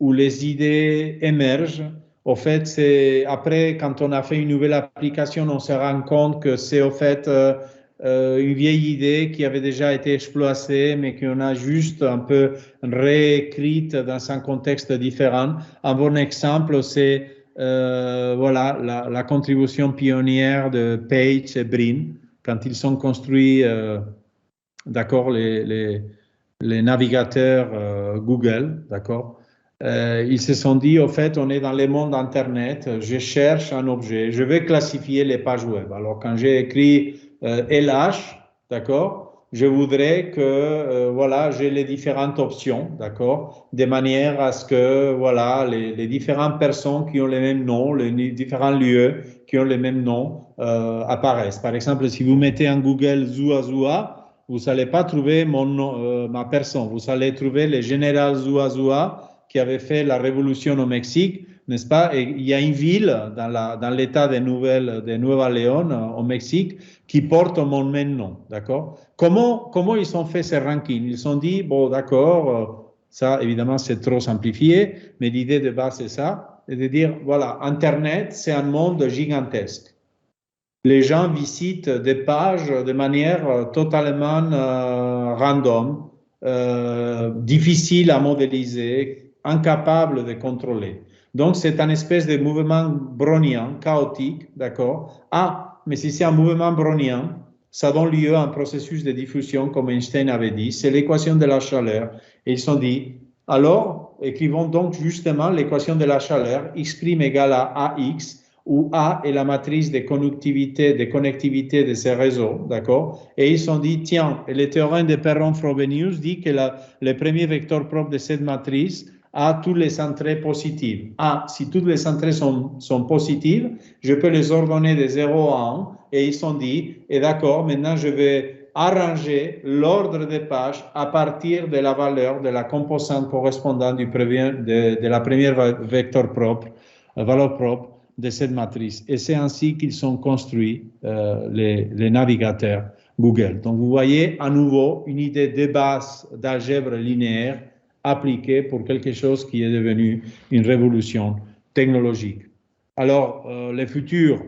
Speaker 2: où les idées émergent. Au fait, c'est après, quand on a fait une nouvelle application, on se rend compte que c'est au fait une vieille idée qui avait déjà été exploitée, mais qu'on a juste un peu réécrite dans un contexte différent. Un bon exemple, c'est voilà, la contribution pionnière de Page et Brin quand ils ont construit d'accord, les navigateurs Google, d'accord. Ils se sont dit, au fait, on est dans le monde Internet, je cherche un objet, je vais classifier les pages web. Alors, quand j'ai écrit LH, d'accord, je voudrais que, voilà, j'ai les différentes options, d'accord, de manière à ce que, voilà, les différentes personnes qui ont les mêmes noms, les différents lieux qui ont les mêmes noms apparaissent. Par exemple, si vous mettez en Google Zua Zua, vous n'allez pas trouver ma personne, vous allez trouver le général Zua Zua qui avait fait la révolution au Mexique, n'est-ce pas? Et il y a une ville dans l'état de Nueva León, au Mexique, qui porte mon même nom, d'accord? Comment ils ont fait ces rankings? Ils se sont dit, bon, d'accord, ça, évidemment, c'est trop simplifié, mais l'idée de base, c'est ça, c'est de dire, voilà, Internet, c'est un monde gigantesque. Les gens visitent des pages de manière totalement random, difficile à modéliser, incapable de contrôler. Donc, c'est un espèce de mouvement brownien, chaotique, d'accord? Ah, mais si c'est un mouvement brownien, ça donne lieu à un processus de diffusion, comme Einstein avait dit, c'est l'équation de la chaleur. Et ils se sont dit, alors, écrivons donc justement l'équation de la chaleur, x' égale à AX, où A est la matrice de connectivité de ces réseaux, d'accord? Et ils se sont dit, tiens, le théorème de Perron-Frobenius dit que le premier vecteur propre de cette matrice a toutes les entrées positives. Ah, si toutes les entrées sont positives, je peux les ordonner de 0 à 1. Et ils se sont dit, et d'accord, maintenant je vais arranger l'ordre des pages à partir de la valeur de la composante correspondante de la première vecteur propre, valeur propre de cette matrice. Et c'est ainsi qu'ils ont construit les navigateurs Google. Donc, vous voyez à nouveau une idée de base d'algèbre linéaire appliquée pour quelque chose qui est devenu une révolution technologique. Alors, le futur,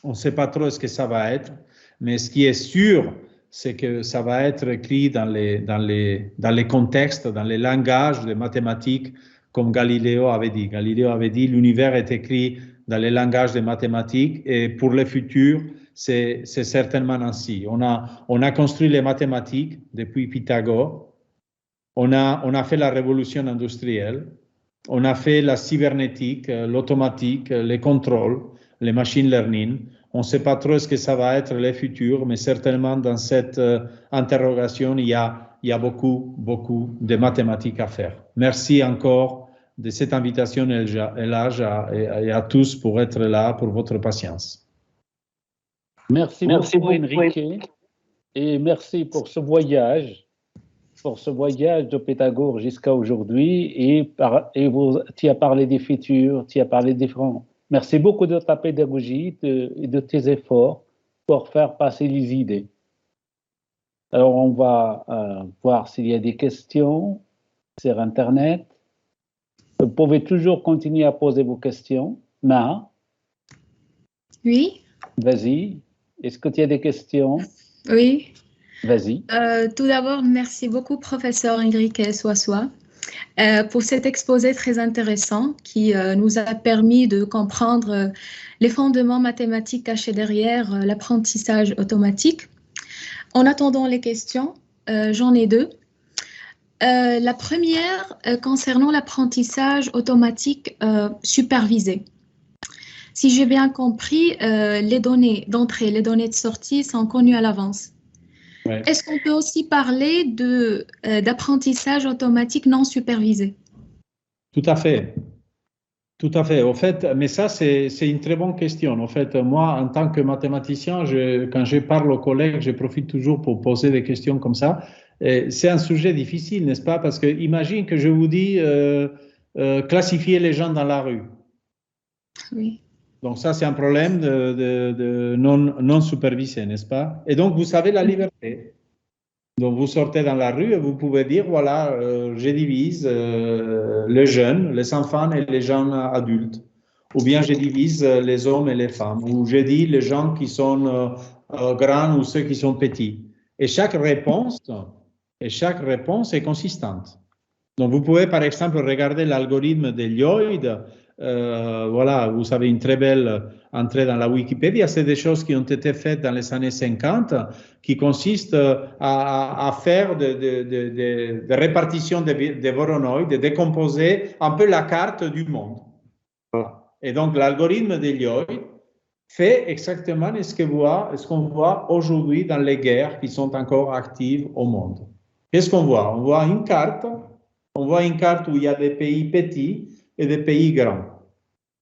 Speaker 2: on ne sait pas trop ce que ça va être, mais ce qui est sûr, c'est que ça va être écrit dans les contextes, dans les langages de mathématiques, comme Galiléo avait dit. Galiléo avait dit l'univers est écrit dans les langages de mathématiques et pour le futur, c'est certainement ainsi. On a construit les mathématiques depuis Pythagore, on a fait la révolution industrielle, on a fait la cybernétique, l'automatique, les contrôles, les machine learning. On ne sait pas trop ce que ça va être le futur, mais certainement dans cette interrogation, il y a beaucoup de mathématiques à faire. Merci encore de cette invitation, Elhaj, et à tous pour être là, pour votre patience.
Speaker 1: Merci beaucoup, Enrique, et merci pour ce voyage de Pythagore jusqu'à aujourd'hui, et tu as parlé des futurs, tu as parlé des différents. Merci beaucoup de ta pédagogie et de tes efforts pour faire passer les idées. Alors, on va voir s'il y a des questions sur Internet. Vous pouvez toujours continuer à poser vos questions. Ma?
Speaker 3: Oui.
Speaker 1: Vas-y. Est-ce que tu as des questions?
Speaker 3: Oui.
Speaker 1: Vas-y.
Speaker 3: Tout d'abord, merci beaucoup, professeur Enrique Soissoi, pour cet exposé très intéressant qui nous a permis de comprendre les fondements mathématiques cachés derrière l'apprentissage automatique. En attendant les questions, j'en ai deux. La première concernant l'apprentissage automatique supervisé. Si j'ai bien compris, les données d'entrée, les données de sortie sont connues à l'avance.
Speaker 2: Ouais.
Speaker 3: Est-ce qu'on peut aussi parler d'apprentissage automatique non supervisé?
Speaker 2: Tout à fait. Tout à fait. Au fait, mais ça, c'est une très bonne question. En fait, moi, en tant que mathématicien, quand je parle aux collègues, je profite toujours pour poser des questions comme ça. C'est un sujet difficile, n'est-ce pas? Parce que imagine que je vous dis classifier les gens dans la rue.
Speaker 3: Oui.
Speaker 2: Donc ça, c'est un problème de non supervisé, n'est-ce pas? Et donc, vous avez la liberté. Donc, vous sortez dans la rue et vous pouvez dire, voilà, je divise les jeunes, les enfants et les gens adultes. Ou bien je divise les hommes et les femmes. Ou je dis les gens qui sont grands ou ceux qui sont petits. Et chaque réponse est consistante. Donc, vous pouvez, par exemple, regarder l'algorithme de Lloyd. Voilà, vous avez une très belle entrée dans la Wikipédia. C'est des choses qui ont été faites dans les années 50, qui consistent à faire de répartition des Voronoi, de décomposer un peu la carte du monde. Voilà. Et donc, l'algorithme de Lloyd fait exactement ce qu'on voit aujourd'hui dans les guerres qui sont encore actives au monde. Qu'est-ce qu'on voit? On voit une carte où il y a des pays petits et des pays grands.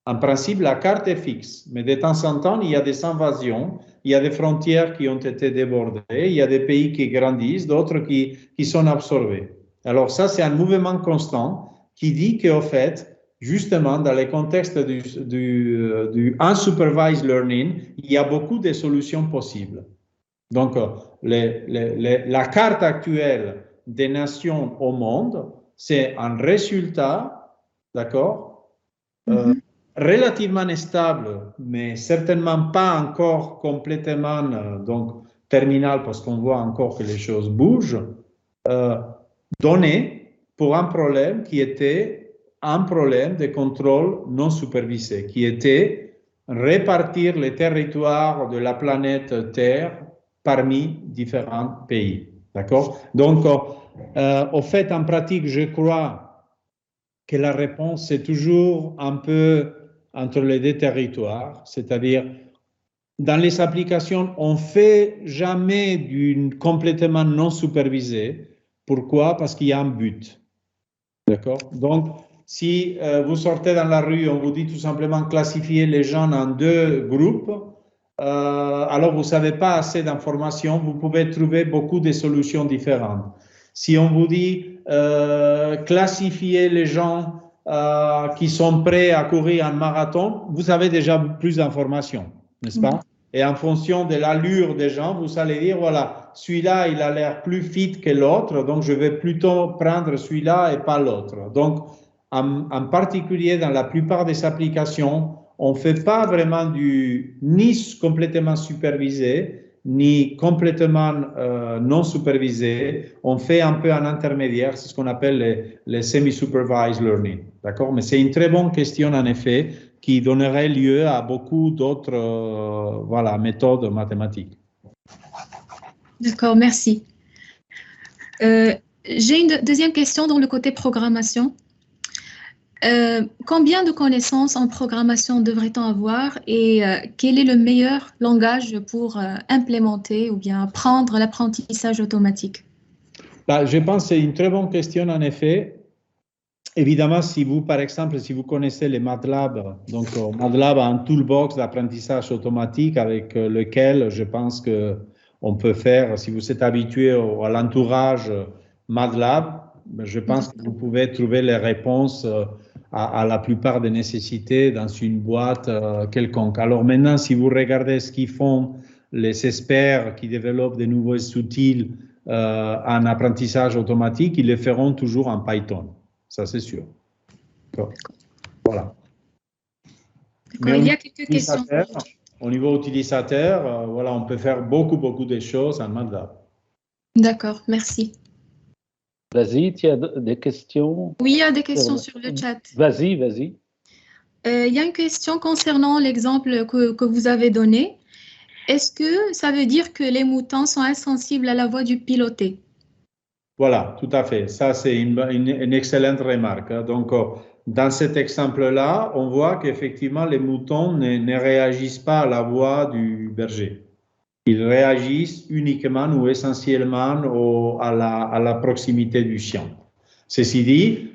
Speaker 2: En principe, la carte est fixe, mais de temps en temps, il y a des invasions, il y a des frontières qui ont été débordées, il y a des pays qui grandissent, d'autres qui sont absorbés. Alors ça, c'est un mouvement constant qui dit qu'au fait, justement, dans le contexte du unsupervised learning, il y a beaucoup de solutions possibles. Donc, la carte actuelle des nations au monde, c'est un résultat, d'accord, relativement stable, mais certainement pas encore complètement donc terminal, parce qu'on voit encore que les choses bougent, donné pour un problème qui était un problème de contrôle non supervisé, qui était répartir les territoires de la planète Terre parmi différents pays. D'accord? Donc, au fait, en pratique, je crois que la réponse est toujours un peu entre les deux territoires, c'est-à-dire dans les applications, on ne fait jamais d'une complètement non supervisée. Pourquoi? Parce qu'il y a un but. D'accord? Donc, si vous sortez dans la rue, on vous dit tout simplement classifier les gens en deux groupes, alors vous ne savez pas assez d'informations, vous pouvez trouver beaucoup de solutions différentes. Si on vous dit classifier les gens qui sont prêts à courir un marathon, vous avez déjà plus d'informations, n'est-ce pas? Et en fonction de l'allure des gens, vous allez dire, voilà, celui-là, il a l'air plus fit que l'autre, donc je vais plutôt prendre celui-là et pas l'autre. Donc, en particulier, dans la plupart des applications, on ne fait pas vraiment ni complètement supervisé, ni complètement non supervisé. On fait un peu un intermédiaire, c'est ce qu'on appelle les semi-supervised learning. D'accord? Mais c'est une très bonne question, en effet, qui donnerait lieu à beaucoup d'autres voilà, méthodes mathématiques.
Speaker 3: D'accord, merci. J'ai une deuxième question dans le côté programmation. Combien de connaissances en programmation devrait-on avoir et quel est le meilleur langage pour implémenter ou bien apprendre l'apprentissage automatique?
Speaker 2: Je pense que c'est une très bonne question en effet. Évidemment, si vous, par exemple, si vous connaissez les MATLAB, donc MATLAB a un toolbox d'apprentissage automatique avec lequel je pense qu'on peut faire, si vous êtes habitué à l'entourage MATLAB, je pense que vous pouvez trouver les réponses à la plupart des nécessités dans une boîte quelconque. Alors maintenant, si vous regardez ce qu'ils font les experts qui développent de nouveaux outils en apprentissage automatique, ils le feront toujours en Python. Ça, c'est sûr. Voilà.
Speaker 3: Mais il y a quelques questions.
Speaker 2: Au niveau utilisateur, voilà, on peut faire beaucoup de choses en MATLAB.
Speaker 3: D'accord, merci.
Speaker 1: Vas-y, tu as des questions?
Speaker 3: Oui, il y a des questions sur le chat.
Speaker 1: Vas-y.
Speaker 3: Il y a une question concernant l'exemple que vous avez donné. Est-ce que ça veut dire que les moutons sont insensibles à la voix du piloté?
Speaker 2: Voilà, tout à fait. Ça, c'est une excellente remarque. Donc, dans cet exemple-là, on voit qu'effectivement, les moutons ne réagissent pas à la voix du berger. Ils réagissent uniquement ou essentiellement à la proximité du chien. Ceci dit,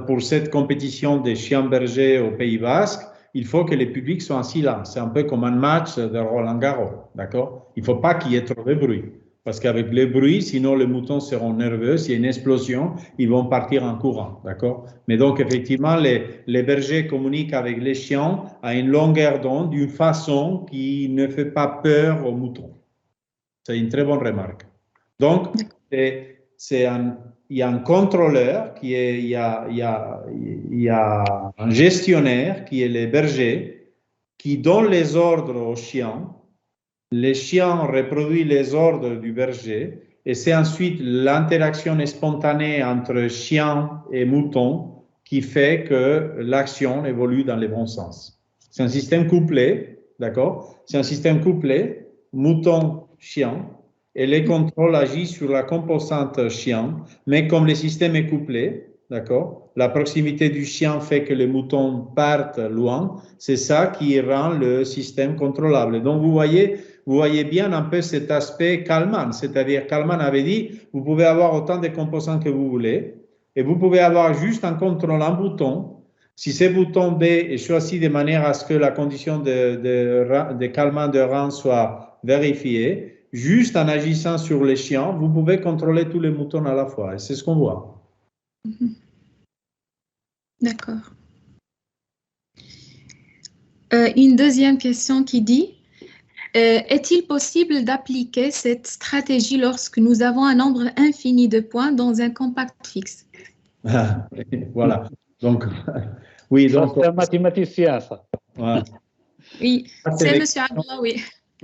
Speaker 2: pour cette compétition des chiens bergers au Pays Basque, il faut que les publics soient en silence. C'est un peu comme un match de Roland-Garros, d'accord? Il ne faut pas qu'il y ait trop de bruit. Parce qu'avec le bruit, sinon les moutons seront nerveux. S'il y a une explosion, ils vont partir en courant, d'accord? Mais donc, effectivement, les bergers communiquent avec les chiens à une longueur d'onde d'une façon qui ne fait pas peur aux moutons. C'est une très bonne remarque. Donc, il y a un contrôleur, il y a un gestionnaire qui est le berger, qui donne les ordres aux chiens les chiens reproduisent les ordres du berger et c'est ensuite l'interaction spontanée entre chien et mouton qui fait que l'action évolue dans le bon sens. C'est un système couplé, d'accord? C'est un système couplé, mouton-chien, et les contrôles agissent sur la composante chien, mais comme le système est couplé, d'accord? La proximité du chien fait que les moutons partent loin, c'est ça qui rend le système contrôlable. Donc, vous voyez bien un peu cet aspect Kalman, c'est-à-dire Kalman avait dit, vous pouvez avoir autant de composants que vous voulez, et vous pouvez avoir juste en contrôlant un bouton. Si ce bouton B est choisi de manière à ce que la condition de Kalman de rang soit vérifiée, juste en agissant sur les chiens, vous pouvez contrôler tous les moutons à la fois. Et c'est ce qu'on voit.
Speaker 3: D'accord. Une deuxième question qui dit, est-il possible d'appliquer cette stratégie lorsque nous avons un nombre infini de points dans un compact fixe?
Speaker 2: Voilà. Donc, oui. Donc,
Speaker 1: c'est un mathématicien, ça.
Speaker 2: Ouais.
Speaker 3: Oui, c'est M. Abdallah, oui.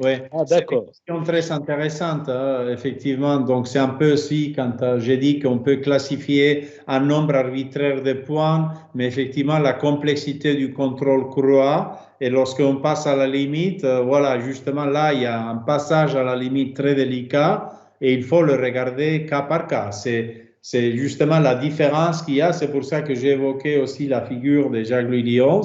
Speaker 2: Oui, c'est une
Speaker 1: d'accord.
Speaker 2: question très intéressante, effectivement. Donc, c'est un peu aussi quand j'ai dit qu'on peut classifier un nombre arbitraire de points, mais effectivement, la complexité du contrôle croît. Et lorsqu'on passe à la limite, voilà, justement, là, il y a un passage à la limite très délicat et il faut le regarder cas par cas. C'est justement la différence qu'il y a. C'est pour ça que j'ai évoqué aussi la figure de Jacques Louis Lyons,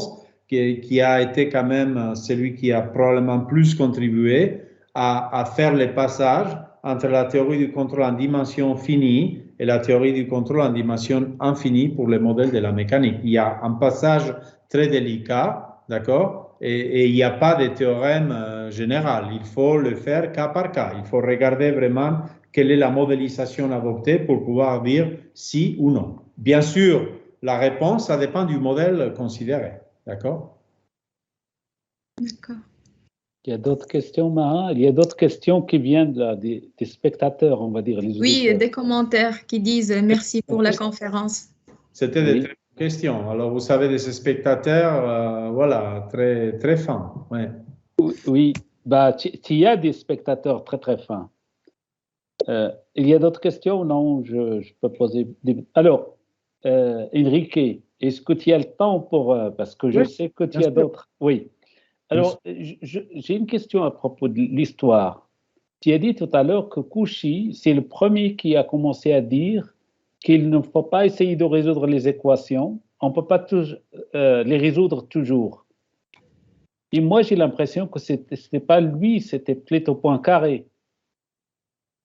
Speaker 2: qui a été quand même celui qui a probablement plus contribué à faire les passages entre la théorie du contrôle en dimension finie et la théorie du contrôle en dimension infinie pour les modèles de la mécanique. Il y a un passage très délicat, d'accord, et il n'y a pas de théorème général. Il faut le faire cas par cas. Il faut regarder vraiment quelle est la modélisation adoptée pour pouvoir dire si ou non. Bien sûr, la réponse, ça dépend du modèle considéré. D'accord?
Speaker 3: D'accord.
Speaker 1: Il y a d'autres questions, Maha? Il y a d'autres questions qui viennent là, des spectateurs, on va dire. Les
Speaker 3: Oui,
Speaker 1: auditeurs.
Speaker 3: des commentaires qui disent merci pour la conférence.
Speaker 2: C'était des très bonnes questions. Alors, vous savez, de ces spectateurs, voilà, très, très fins. Ouais.
Speaker 1: Oui, bah, il y a des spectateurs très, très fins. Il y a d'autres questions? Non, je peux poser des... Alors, Enrique, est-ce que tu as le temps pour... parce que je sais que tu as d'autres... Oui. Alors, j'ai une question à propos de l'histoire. Tu as dit tout à l'heure que Cauchy, c'est le premier qui a commencé à dire qu'il ne faut pas essayer de résoudre les équations. On ne peut pas les résoudre toujours. Et moi, j'ai l'impression que ce n'était pas lui, c'était plutôt Poincaré.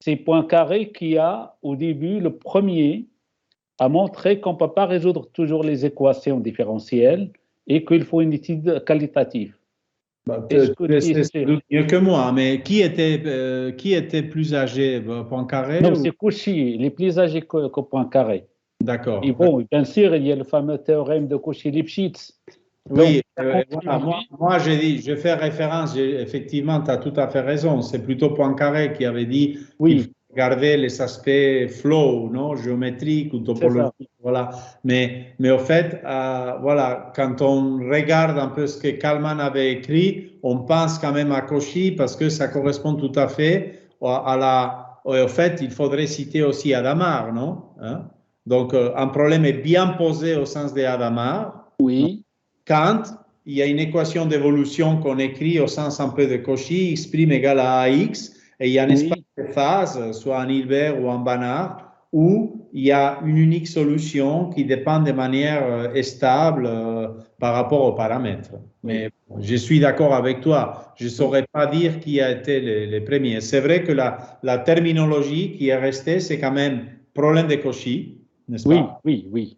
Speaker 1: C'est Poincaré qui a, au début, le premier, à montrer qu'on ne peut pas résoudre toujours les équations différentielles et qu'il faut une étude qualitative.
Speaker 2: C'est mieux que moi, mais qui était plus âgé, Poincaré?
Speaker 1: Non, c'est Cauchy, il est plus âgé que Poincaré.
Speaker 2: D'accord.
Speaker 1: Et bon, bien sûr, il y a le fameux théorème de Cauchy-Lipschitz.
Speaker 2: Oui, voilà, moi j'ai dit, je fais référence, effectivement, tu as tout à fait raison, c'est plutôt Poincaré qui avait dit qu'il faut regarder les aspects flow, non, géométriques ou topologiques, voilà. Mais au fait, voilà, quand on regarde un peu ce que Kalman avait écrit, on pense quand même à Cauchy parce que ça correspond tout à fait au fait, il faudrait citer aussi Hadamard, non? Hein? Donc, un problème est bien posé au sens de Hadamard.
Speaker 1: Oui.
Speaker 2: Quand il y a une équation d'évolution qu'on écrit au sens un peu de Cauchy, x' égale à ax, et il y a un espace de phase, soit en Hilbert ou en Banach, où il y a une unique solution qui dépend de manière stable par rapport aux paramètres. Mais je suis d'accord avec toi, je ne saurais pas dire qui a été les premiers. C'est vrai que la terminologie qui est restée, c'est quand même problème de Cauchy, n'est-ce pas?
Speaker 1: Oui.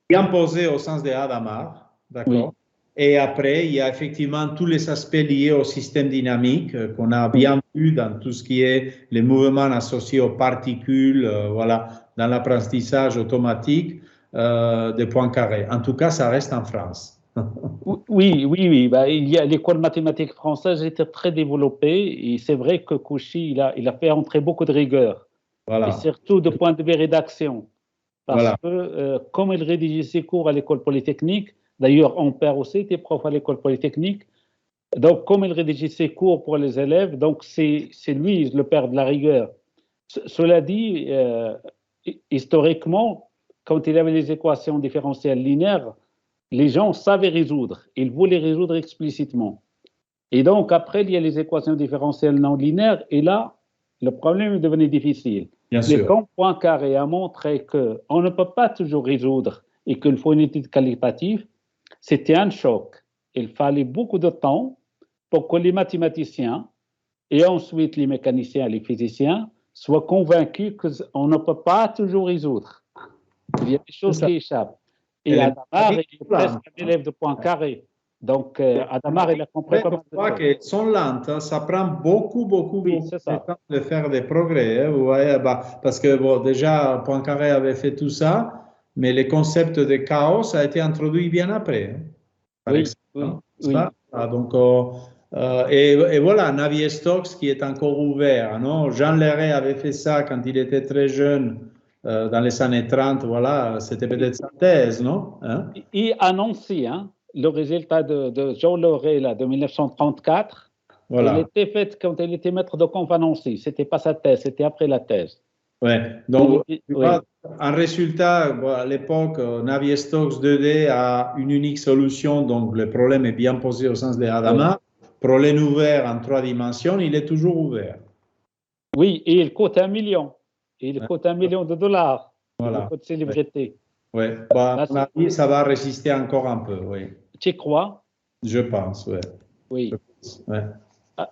Speaker 2: Bien posé au sens de Hadamard. D'accord. Et après, il y a effectivement tous les aspects liés au système dynamique qu'on a bien vu dans tout ce qui est les mouvements associés aux particules, voilà, dans l'apprentissage automatique de Poincaré. En tout cas, ça reste en France.
Speaker 1: Oui. Bah, il y a l'école mathématique française était très développée et c'est vrai que Cauchy, il a fait entrer beaucoup de rigueur. Voilà. Et surtout de point de vue rédaction. Parce que comme il rédigeait ses cours à l'école polytechnique, d'ailleurs, mon père aussi était prof à l'école polytechnique. Donc, comme il rédigeait ses cours pour les élèves, donc c'est lui le père de la rigueur. Cela dit, historiquement, quand il y avait les équations différentielles linéaires, les gens savaient résoudre, ils voulaient résoudre explicitement. Et donc, après, il y a les équations différentielles non linéaires, et là, le problème est devenu difficile.
Speaker 2: Bien
Speaker 1: Mais
Speaker 2: sûr.
Speaker 1: quand Poincaré a montré qu'on ne peut pas toujours résoudre et qu'il faut une étude qualitative, c'était un choc. Il fallait beaucoup de temps pour que les mathématiciens et ensuite les mécaniciens et les physiciens soient convaincus qu'on ne peut pas toujours résoudre. Il y a des choses qui échappent. Et Hadamard est presque un élève de Poincaré. Donc, Hadamard, il a compris comment
Speaker 2: on voit qu'elles sont lentes, hein. Ça prend beaucoup de temps de faire des progrès. Hein, vous voyez, parce que bon, déjà, Poincaré avait fait tout ça, mais le concept de chaos a été introduit bien après. Hein, par exemple, donc, et voilà, Navier-Stokes qui est encore ouvert. Non? Jean Leray avait fait ça quand il était très jeune, dans les années 30, voilà, c'était peut-être sa thèse, non? Hein?
Speaker 1: Et annoncé, hein, le résultat de Jean Leray là, de 1934, voilà. Il était fait quand il était maître de conf à Nancy. Ce n'était pas sa thèse, c'était après la thèse.
Speaker 2: Ouais, donc un résultat, bon, à l'époque, Navier-Stokes 2D a une unique solution, donc le problème est bien posé au sens de Hadamard. Problème ouvert en 3 dimensions, il est toujours ouvert.
Speaker 1: Oui, et il coûte $1 million. Il coûte $1 million. Voilà. Il coûte célébrité.
Speaker 2: Oui, à mon avis, ça va résister encore un peu, oui.
Speaker 1: Tu crois?
Speaker 2: Je pense, oui.
Speaker 1: Oui.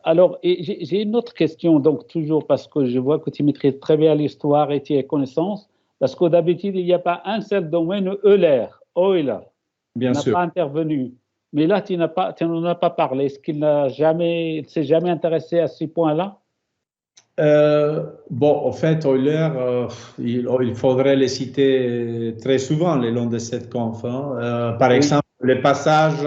Speaker 1: Alors, j'ai une autre question, donc toujours parce que je vois que tu maîtrises très bien l'histoire et tu as connaissance, parce que d'habitude, il n'y a pas un seul domaine, Euler, n'a pas intervenu. Mais là, tu n'en as pas parlé. Est-ce qu'il ne s'est jamais intéressé à ces points-là?
Speaker 2: Bon, en fait, Euler, il faudrait les citer très souvent le long de cette conf. Hein. Par exemple, le passage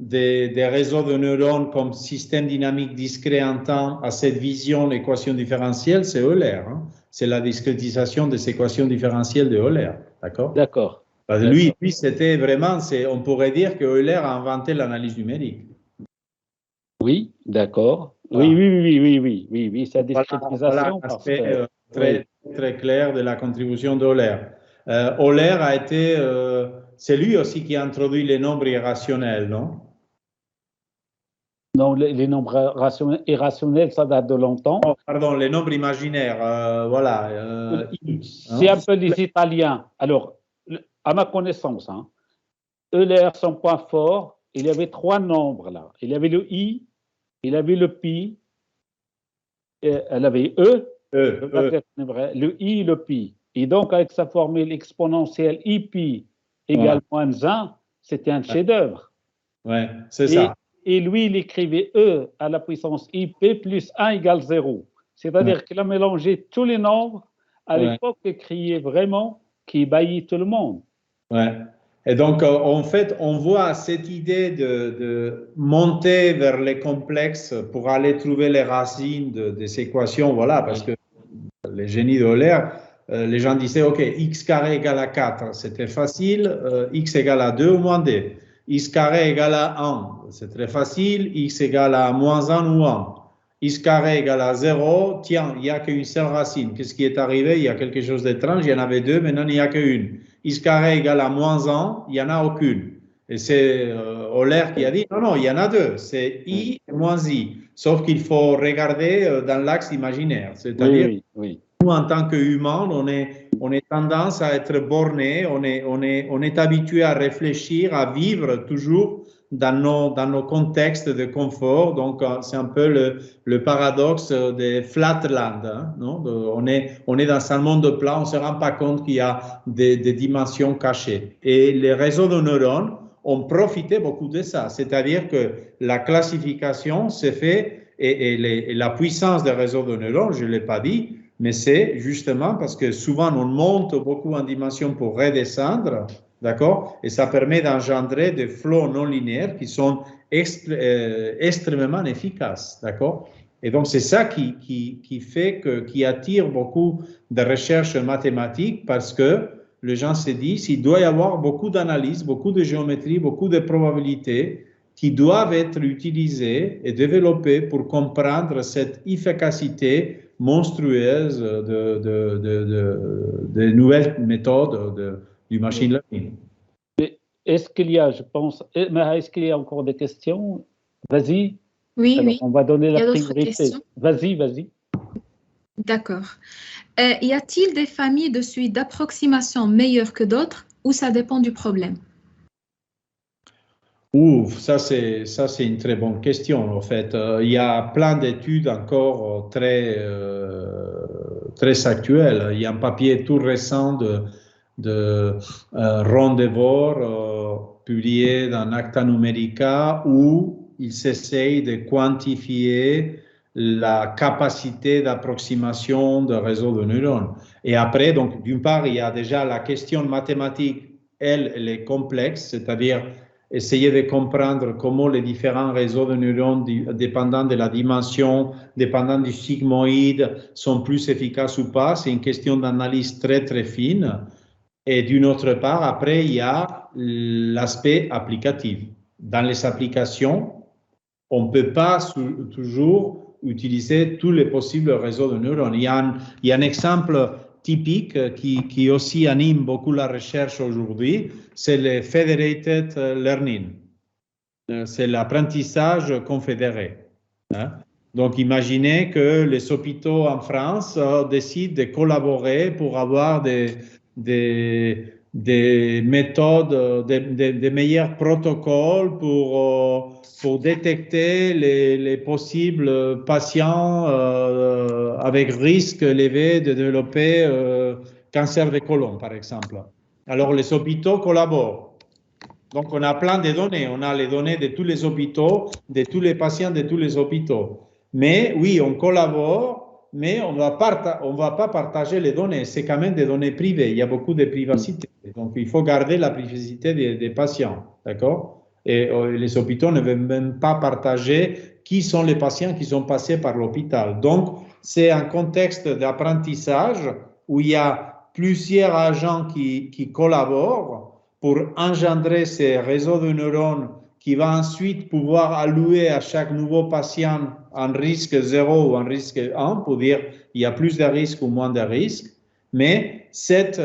Speaker 2: des réseaux de neurones comme système dynamique discret en temps à cette vision, l'équation différentielle, c'est Euler. Hein. C'est la discrétisation des équations différentielles de Euler. D'accord?
Speaker 1: D'accord.
Speaker 2: Lui, c'était vraiment, on pourrait dire que Euler a inventé l'analyse numérique.
Speaker 1: Oui, d'accord. Oui, sa discrétisation.
Speaker 2: Voilà, aspect très clair de la contribution d'Euler. Euler a été, c'est lui aussi qui a introduit les nombres irrationnels, non?
Speaker 1: Non, les nombres irrationnels, ça date de longtemps.
Speaker 2: Oh, pardon, les nombres imaginaires, voilà.
Speaker 1: C'est un peu les Italiens. Alors, à ma connaissance, hein, Euler, son point fort, il y avait 3 nombres là. Il y avait le I, il avait le pi, elle avait le i et le pi. Et donc, avec sa formule exponentielle i pi égale moins 1, c'était un chef-d'œuvre.
Speaker 2: Ouais, c'est ça.
Speaker 1: Et lui, il écrivait E à la puissance ip plus 1 égale 0. C'est-à-dire qu'il a mélangé tous les nombres à l'époque et criait vraiment qui ébahit tout le monde.
Speaker 2: Ouais. Et donc, en fait, on voit cette idée de monter vers les complexes pour aller trouver les racines des équations, voilà, parce que les génies d'Euler, les gens disaient, OK, x carré égale à 4, c'était facile, x égale à 2 ou moins 2, x carré égale à 1, c'est très facile, x égale à moins 1 ou 1, x carré égale à 0, tiens, il n'y a qu'une seule racine. Qu'est-ce qui est arrivé? Il y a quelque chose d'étrange, il y en avait 2, maintenant il n'y a qu'une. X carré égale à moins 1, il n'y en a aucune. Et c'est Euler qui a dit, non, il y en a 2, c'est I et moins I. Sauf qu'il faut regarder dans l'axe imaginaire. C'est-à-dire, nous, en tant qu'humains, on est tendance à être borné, on est habitué à réfléchir, à vivre toujours dans nos contextes de confort. Donc, c'est un peu le paradoxe des flatland. Hein, non? On est dans un monde plat, on ne se rend pas compte qu'il y a des dimensions cachées. Et les réseaux de neurones ont profité beaucoup de ça. C'est-à-dire que la classification s'est faite et la puissance des réseaux de neurones, je ne l'ai pas dit, mais c'est justement parce que souvent on monte beaucoup en dimension pour redescendre. D'accord? Et ça permet d'engendrer des flots non linéaires qui sont extrêmement efficaces. D'accord? Et donc, c'est ça qui attire beaucoup de recherches mathématiques parce que les gens se disent qu'il doit y avoir beaucoup d'analyse, beaucoup de géométrie, beaucoup de probabilités qui doivent être utilisées et développées pour comprendre cette efficacité monstrueuse de nouvelles méthodes du machine learning.
Speaker 1: Est-ce qu'il y a, je pense, est-ce qu'il y a encore des questions? Vas-y.
Speaker 3: Oui,
Speaker 1: Alors,
Speaker 3: oui.
Speaker 1: on va donner
Speaker 3: Il y
Speaker 1: la
Speaker 3: a d'autres
Speaker 1: priorité.
Speaker 3: questions?
Speaker 1: Vas-y, vas-y.
Speaker 3: D'accord. Y a-t-il des familles de suites d'approximation meilleures que d'autres ou ça dépend du problème?
Speaker 2: Ouf, ça c'est une très bonne question. En fait, il y a plein d'études encore très actuelles. Il y a un papier tout récent de Ron DeVore publié dans Acta Numerica où il s'essaye de quantifier la capacité d'approximation de réseaux de neurones. Et après, donc, d'une part, il y a déjà la question mathématique, elle est complexe, c'est-à-dire essayer de comprendre comment les différents réseaux de neurones, dépendant de la dimension, dépendant du sigmoïde, sont plus efficaces ou pas. C'est une question d'analyse très, très fine. Et d'une autre part, après, il y a l'aspect applicatif. Dans les applications, on ne peut pas toujours utiliser tous les possibles réseaux de neurones. Il y a un exemple typique qui aussi anime beaucoup la recherche aujourd'hui, c'est le federated learning. C'est l'apprentissage confédéré. Hein? Donc, imaginez que les hôpitaux en France décident de collaborer pour avoir des méthodes, des meilleurs protocoles pour détecter les possibles patients avec risque élevé de développer cancer de côlon, par exemple. Alors, les hôpitaux collaborent. Donc, on a plein de données. On a les données de tous les hôpitaux, de tous les patients de tous les hôpitaux. Mais oui, on collabore, mais on ne va pas partager les données. C'est quand même des données privées. Il y a beaucoup de privacité. Donc, il faut garder la privacité des patients. D'accord? Et les hôpitaux ne veulent même pas partager qui sont les patients qui sont passés par l'hôpital. Donc, c'est un contexte d'apprentissage où il y a plusieurs agents qui collaborent pour engendrer ces réseaux de neurones qui va ensuite pouvoir allouer à chaque nouveau patient un risque 0 ou un risque 1 pour dire il y a plus de risques ou moins de risques. Mais cet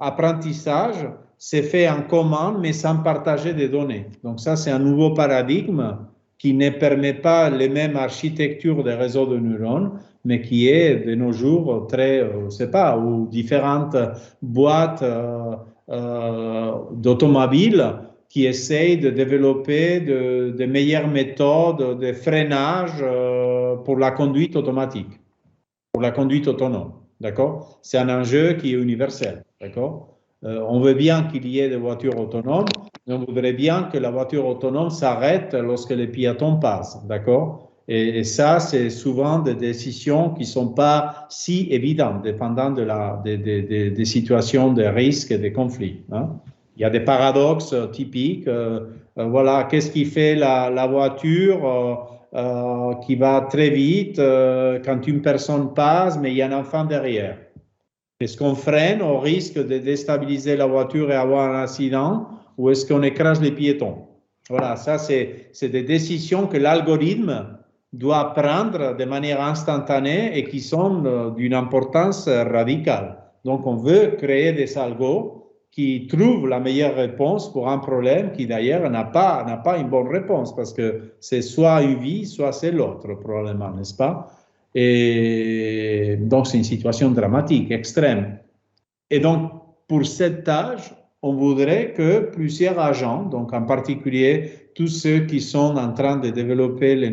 Speaker 2: apprentissage s'est fait en commun mais sans partager des données. Donc ça, c'est un nouveau paradigme qui ne permet pas les mêmes architectures des réseaux de neurones, mais qui est de nos jours très, je ne sais pas, ou différentes boîtes d'automobiles qui essayent de développer de meilleures méthodes de freinage pour la conduite automatique, pour la conduite autonome. D'accord? C'est un enjeu qui est universel. D'accord? On veut bien qu'il y ait des voitures autonomes, mais on voudrait bien que la voiture autonome s'arrête lorsque les piétons passent. D'accord? Et ça, c'est souvent des décisions qui ne sont pas si évidentes, dépendant des situations de risque et de conflits. Hein. Il y a des paradoxes typiques. Voilà, qu'est-ce qui fait la voiture qui va très vite quand une personne passe, mais il y a un enfant derrière? Est-ce qu'on freine au risque de déstabiliser la voiture et avoir un accident, ou est-ce qu'on écrase les piétons? Voilà, ça, c'est des décisions que l'algorithme doit prendre de manière instantanée et qui sont d'une importance radicale. Donc, on veut créer des algos qui trouvent la meilleure réponse pour un problème qui, d'ailleurs, n'a pas une bonne réponse parce que c'est soit une vie, soit c'est l'autre, probablement, n'est-ce pas? Et donc, c'est une situation dramatique, extrême. Et donc, pour cette tâche, on voudrait que plusieurs agents, donc en particulier tous ceux qui sont en train de développer les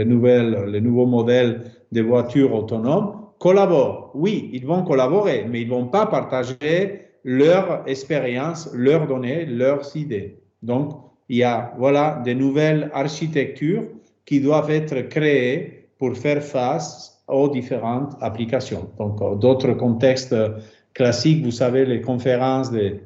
Speaker 2: nouveaux modèles de voitures autonomes, collaborent. Oui, ils vont collaborer, mais ils ne vont pas partager leur expérience, leurs données, leurs idées. Donc, il y a des nouvelles architectures qui doivent être créées pour faire face aux différentes applications. Donc, d'autres contextes classiques, vous savez, les conférences de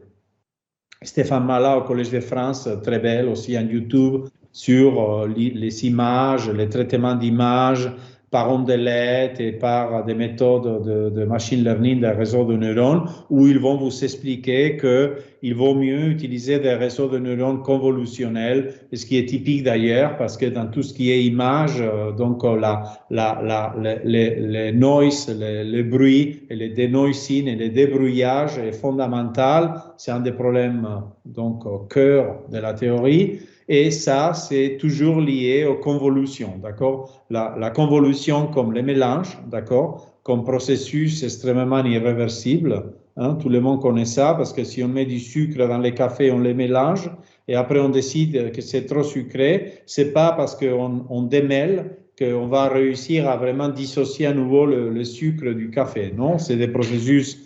Speaker 2: Stéphane Mala au Collège de France, très belles aussi en YouTube, sur les images, les traitements d'images par ondelettes et par des méthodes de machine learning des réseaux de neurones où ils vont vous expliquer qu'il vaut mieux utiliser des réseaux de neurones convolutionnels, ce qui est typique d'ailleurs parce que dans tout ce qui est image, donc les noise, les bruits, et les denoising et les débrouillages est fondamental. C'est un des problèmes donc au cœur de la théorie. Et ça, c'est toujours lié aux convolutions, d'accord? La convolution comme les mélanges, d'accord? Comme processus extrêmement irréversible. Hein? Tout le monde connaît ça parce que si on met du sucre dans les cafés, on les mélange et après on décide que c'est trop sucré, c'est pas parce qu'on démêle qu'on va réussir à vraiment dissocier à nouveau le sucre du café. Non, c'est des processus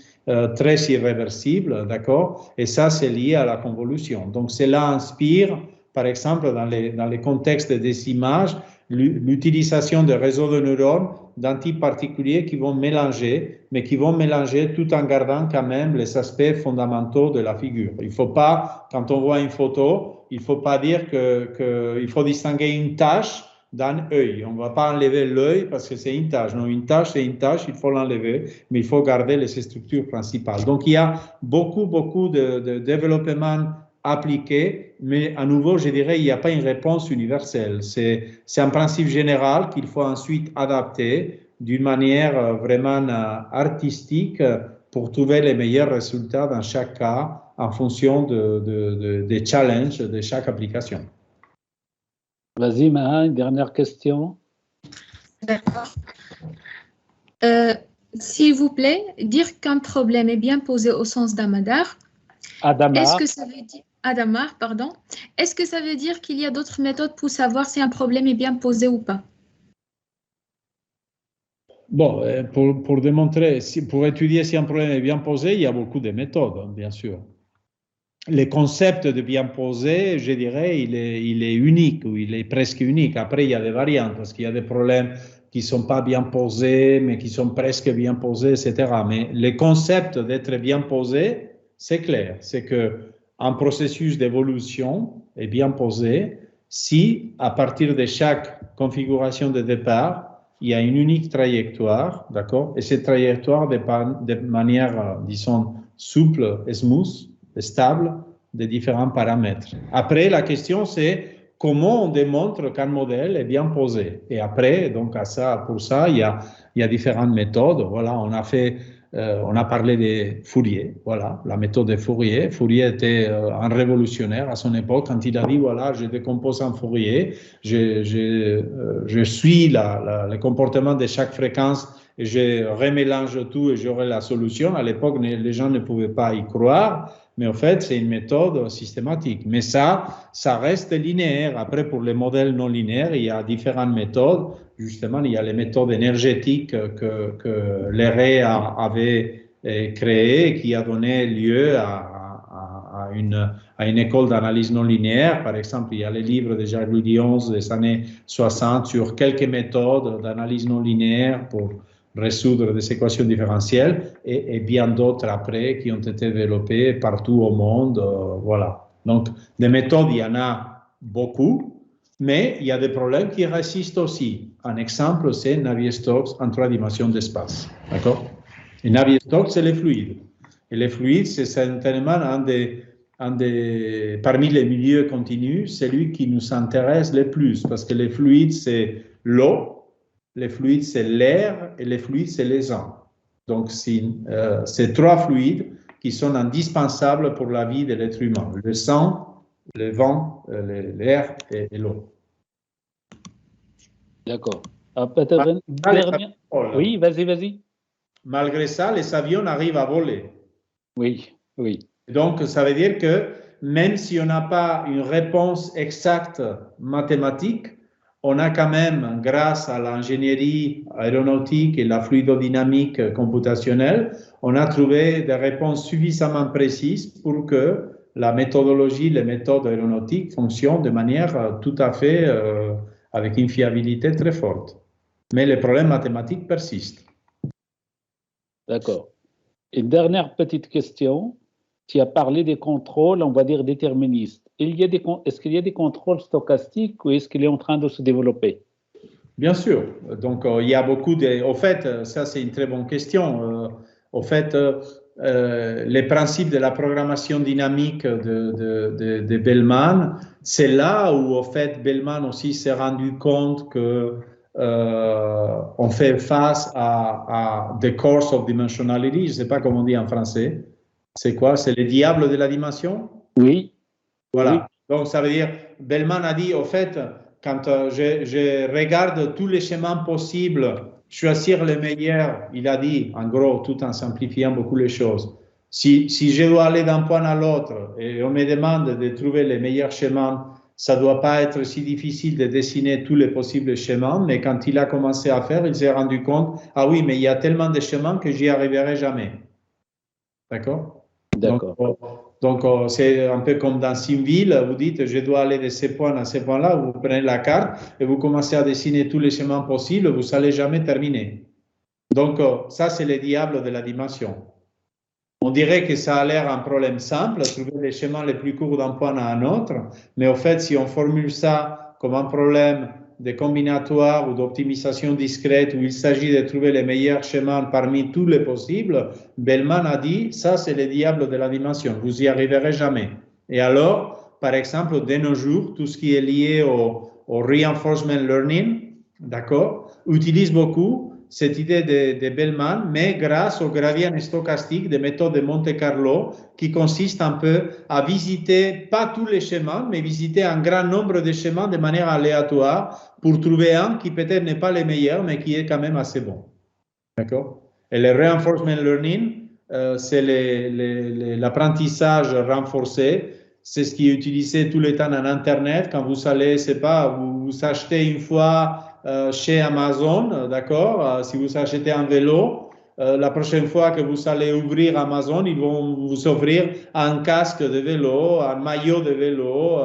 Speaker 2: très irréversibles, d'accord? Et ça, c'est lié à la convolution. Donc, cela inspire par exemple, dans les contextes des images, l'utilisation de réseaux de neurones d'un type particulier qui vont mélanger, mais qui vont mélanger tout en gardant quand même les aspects fondamentaux de la figure. Il ne faut pas, quand on voit une photo, il ne faut pas dire qu'il faut distinguer une tache d'un œil. On ne va pas enlever l'œil parce que c'est une tache. Non, une tache, c'est une tache, il faut l'enlever, mais il faut garder les structures principales. Donc, il y a beaucoup de développement appliqué, mais à nouveau, je dirais, il n'y a pas une réponse universelle. C'est un principe général qu'il faut ensuite adapter d'une manière vraiment artistique pour trouver les meilleurs résultats dans chaque cas en fonction des challenges de chaque application.
Speaker 1: Vas-y, Maha, une dernière question.
Speaker 3: D'accord. S'il vous plaît, dire qu'un problème est bien posé au sens d'Adamar, est-ce que ça veut dire Adamar, pardon. Est-ce que ça veut dire qu'il y a d'autres méthodes pour savoir si un problème est bien posé ou pas?
Speaker 2: Bon, pour démontrer, pour étudier si un problème est bien posé, il y a beaucoup de méthodes, bien sûr. Le concept de bien posé, je dirais, il est unique, ou il est presque unique. Après, il y a des variantes, parce qu'il y a des problèmes qui ne sont pas bien posés, mais qui sont presque bien posés, etc. Mais le concept d'être bien posé, c'est clair. C'est qu'un processus d'évolution est bien posé si, à partir de chaque configuration de départ, il y a une unique trajectoire, d'accord? Et cette trajectoire dépend de manière, disons, souple et smooth, et stable, de différents paramètres. Après, la question, c'est comment on démontre qu'un modèle est bien posé. Et après, donc, pour ça, il y a différentes méthodes. Voilà, on a parlé de Fourier, voilà, la méthode de Fourier. Fourier était un révolutionnaire à son époque quand il a dit, voilà, je décompose en Fourier, je suis le comportement de chaque fréquence et je remélange tout et j'aurai la solution. À l'époque, les gens ne pouvaient pas y croire, mais en fait, c'est une méthode systématique. Mais ça reste linéaire. Après, pour les modèles non linéaires, il y a différentes méthodes. Justement, il y a les méthodes énergétiques que Leray avait créées, qui a donné lieu à une école d'analyse non linéaire. Par exemple, il y a les livres de Jacques-Louis Lyons des années 60 sur quelques méthodes d'analyse non linéaire pour résoudre des équations différentielles et bien d'autres après qui ont été développées partout au monde. Voilà. Donc, des méthodes, il y en a beaucoup, mais il y a des problèmes qui résistent aussi. Un exemple, c'est Navier-Stokes en 3 dimensions d'espace. D'accord? Et Navier-Stokes, c'est les fluides. Et les fluides, c'est certainement parmi les milieux continus, celui qui nous intéresse le plus, parce que les fluides, c'est l'eau, les fluides, c'est l'air, et les fluides, c'est les gens. Donc, c'est 3 fluides qui sont indispensables pour la vie de l'être humain. Le sang, le vent, l'air et l'eau.
Speaker 1: D'accord. Peut-être Oui, vas-y.
Speaker 2: Malgré ça, les avions arrivent à voler.
Speaker 1: Oui.
Speaker 2: Donc, ça veut dire que même si on n'a pas une réponse exacte mathématique, on a quand même, grâce à l'ingénierie aéronautique et la fluidodynamique computationnelle, on a trouvé des réponses suffisamment précises pour que la méthodologie, les méthodes aéronautiques fonctionnent de manière tout à fait avec une fiabilité très forte. Mais les problèmes mathématiques persistent.
Speaker 1: D'accord. Une dernière petite question. Tu as parlé des contrôles, on va dire déterministes. Est-ce qu'il y a des contrôles stochastiques ou est-ce qu'il est en train de se développer?
Speaker 2: Bien sûr. Donc, il y a beaucoup de... Au fait, ça, c'est une très bonne question. Au fait, les principes de la programmation dynamique de Bellman, c'est là où, au fait, Bellman aussi s'est rendu compte que on fait face à the course of dimensionality. Je ne sais pas comment on dit en français. C'est quoi? C'est le diable de la dimension?
Speaker 1: Oui.
Speaker 2: Voilà.
Speaker 1: Oui.
Speaker 2: Donc, ça veut dire, Bellman a dit, au fait, quand je regarde tous les chemins possibles, choisir les meilleurs, il a dit, en gros, tout en simplifiant beaucoup les choses. Si je dois aller d'un point à l'autre et on me demande de trouver les meilleurs chemins, ça ne doit pas être si difficile de dessiner tous les possibles chemins, mais quand il a commencé à faire, il s'est rendu compte, ah oui, mais il y a tellement de chemins que j'y arriverai jamais. D'accord? Donc, c'est un peu comme dans Simville, vous dites, je dois aller de ce point à ce point-là, vous prenez la carte et vous commencez à dessiner tous les chemins possibles, vous n'allez jamais terminer. Donc, ça, c'est le diable de la dimension. On dirait que ça a l'air un problème simple, trouver les chemins les plus courts d'un point à un autre, mais au fait, si on formule ça comme un problème de combinatoire ou d'optimisation discrète où il s'agit de trouver les meilleurs chemins parmi tous les possibles, Bellman a dit, ça c'est le diable de la dimension, vous n'y arriverez jamais. Et alors, par exemple, de nos jours, tout ce qui est lié au reinforcement learning, d'accord, utilise beaucoup cette idée de Bellman, mais grâce au gradient stochastique des méthodes de Monte Carlo, qui consiste un peu à visiter, pas tous les chemins, mais visiter un grand nombre de chemins de manière aléatoire pour trouver un qui peut-être n'est pas le meilleur, mais qui est quand même assez bon. D'accord? Et le reinforcement learning, c'est l'apprentissage renforcé. C'est ce qui est utilisé tout le temps en Internet. Quand vous allez, c'est pas, vous achetez une fois chez Amazon, d'accord? Si vous achetez un vélo, la prochaine fois que vous allez ouvrir Amazon, ils vont vous offrir un casque de vélo, un maillot de vélo,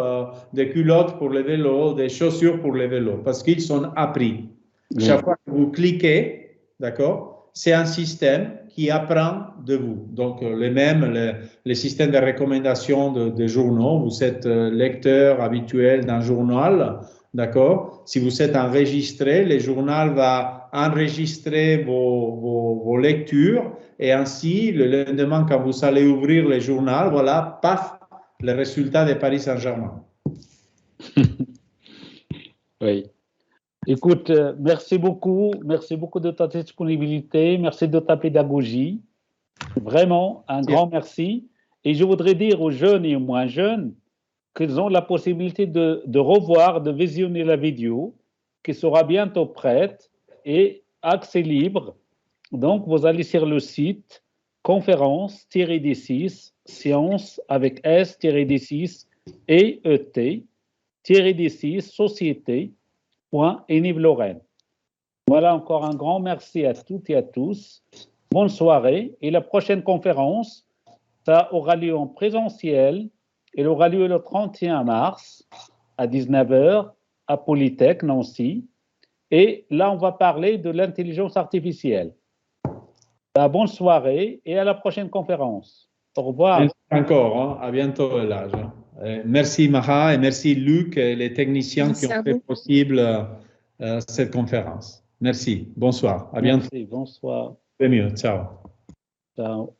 Speaker 2: des culottes pour les vélos, des chaussures pour les vélos, parce qu'ils sont appris. Chaque fois que vous cliquez, d'accord, c'est un système qui apprend de vous. Donc, les systèmes de recommandation de journaux, vous êtes lecteur habituel d'un journal, d'accord? Si vous êtes enregistré, le journal va enregistrer vos lectures et ainsi, le lendemain, quand vous allez ouvrir le journal, voilà, paf, le résultat de Paris Saint-Germain.
Speaker 1: Oui. Écoute, merci beaucoup de ta disponibilité, merci de ta pédagogie. Vraiment, un grand merci. Et je voudrais dire aux jeunes et aux moins jeunes qu'ils ont la possibilité de revoir, de visionner la vidéo qui sera bientôt prête et accès libre. Donc, vous allez sur le site conférence-d6 sciences avec S-d6 et ET-d6 société.ENIV-Lorraine. Voilà, encore un grand merci à toutes et à tous. Bonne soirée. Et la prochaine conférence, ça aura lieu en présentiel. Elle aura lieu le 31 mars à 19h à Polytech, Nancy. Et là, on va parler de l'intelligence artificielle. Bonne soirée et à la prochaine conférence. Au revoir.
Speaker 2: Merci encore, hein. À bientôt, Elage. Merci Maha et merci Luc et les techniciens qui ont fait possible cette conférence. Merci. Bonsoir. À bientôt.
Speaker 1: Merci. Bonsoir.
Speaker 2: C'est mieux. Ciao.
Speaker 1: Ciao.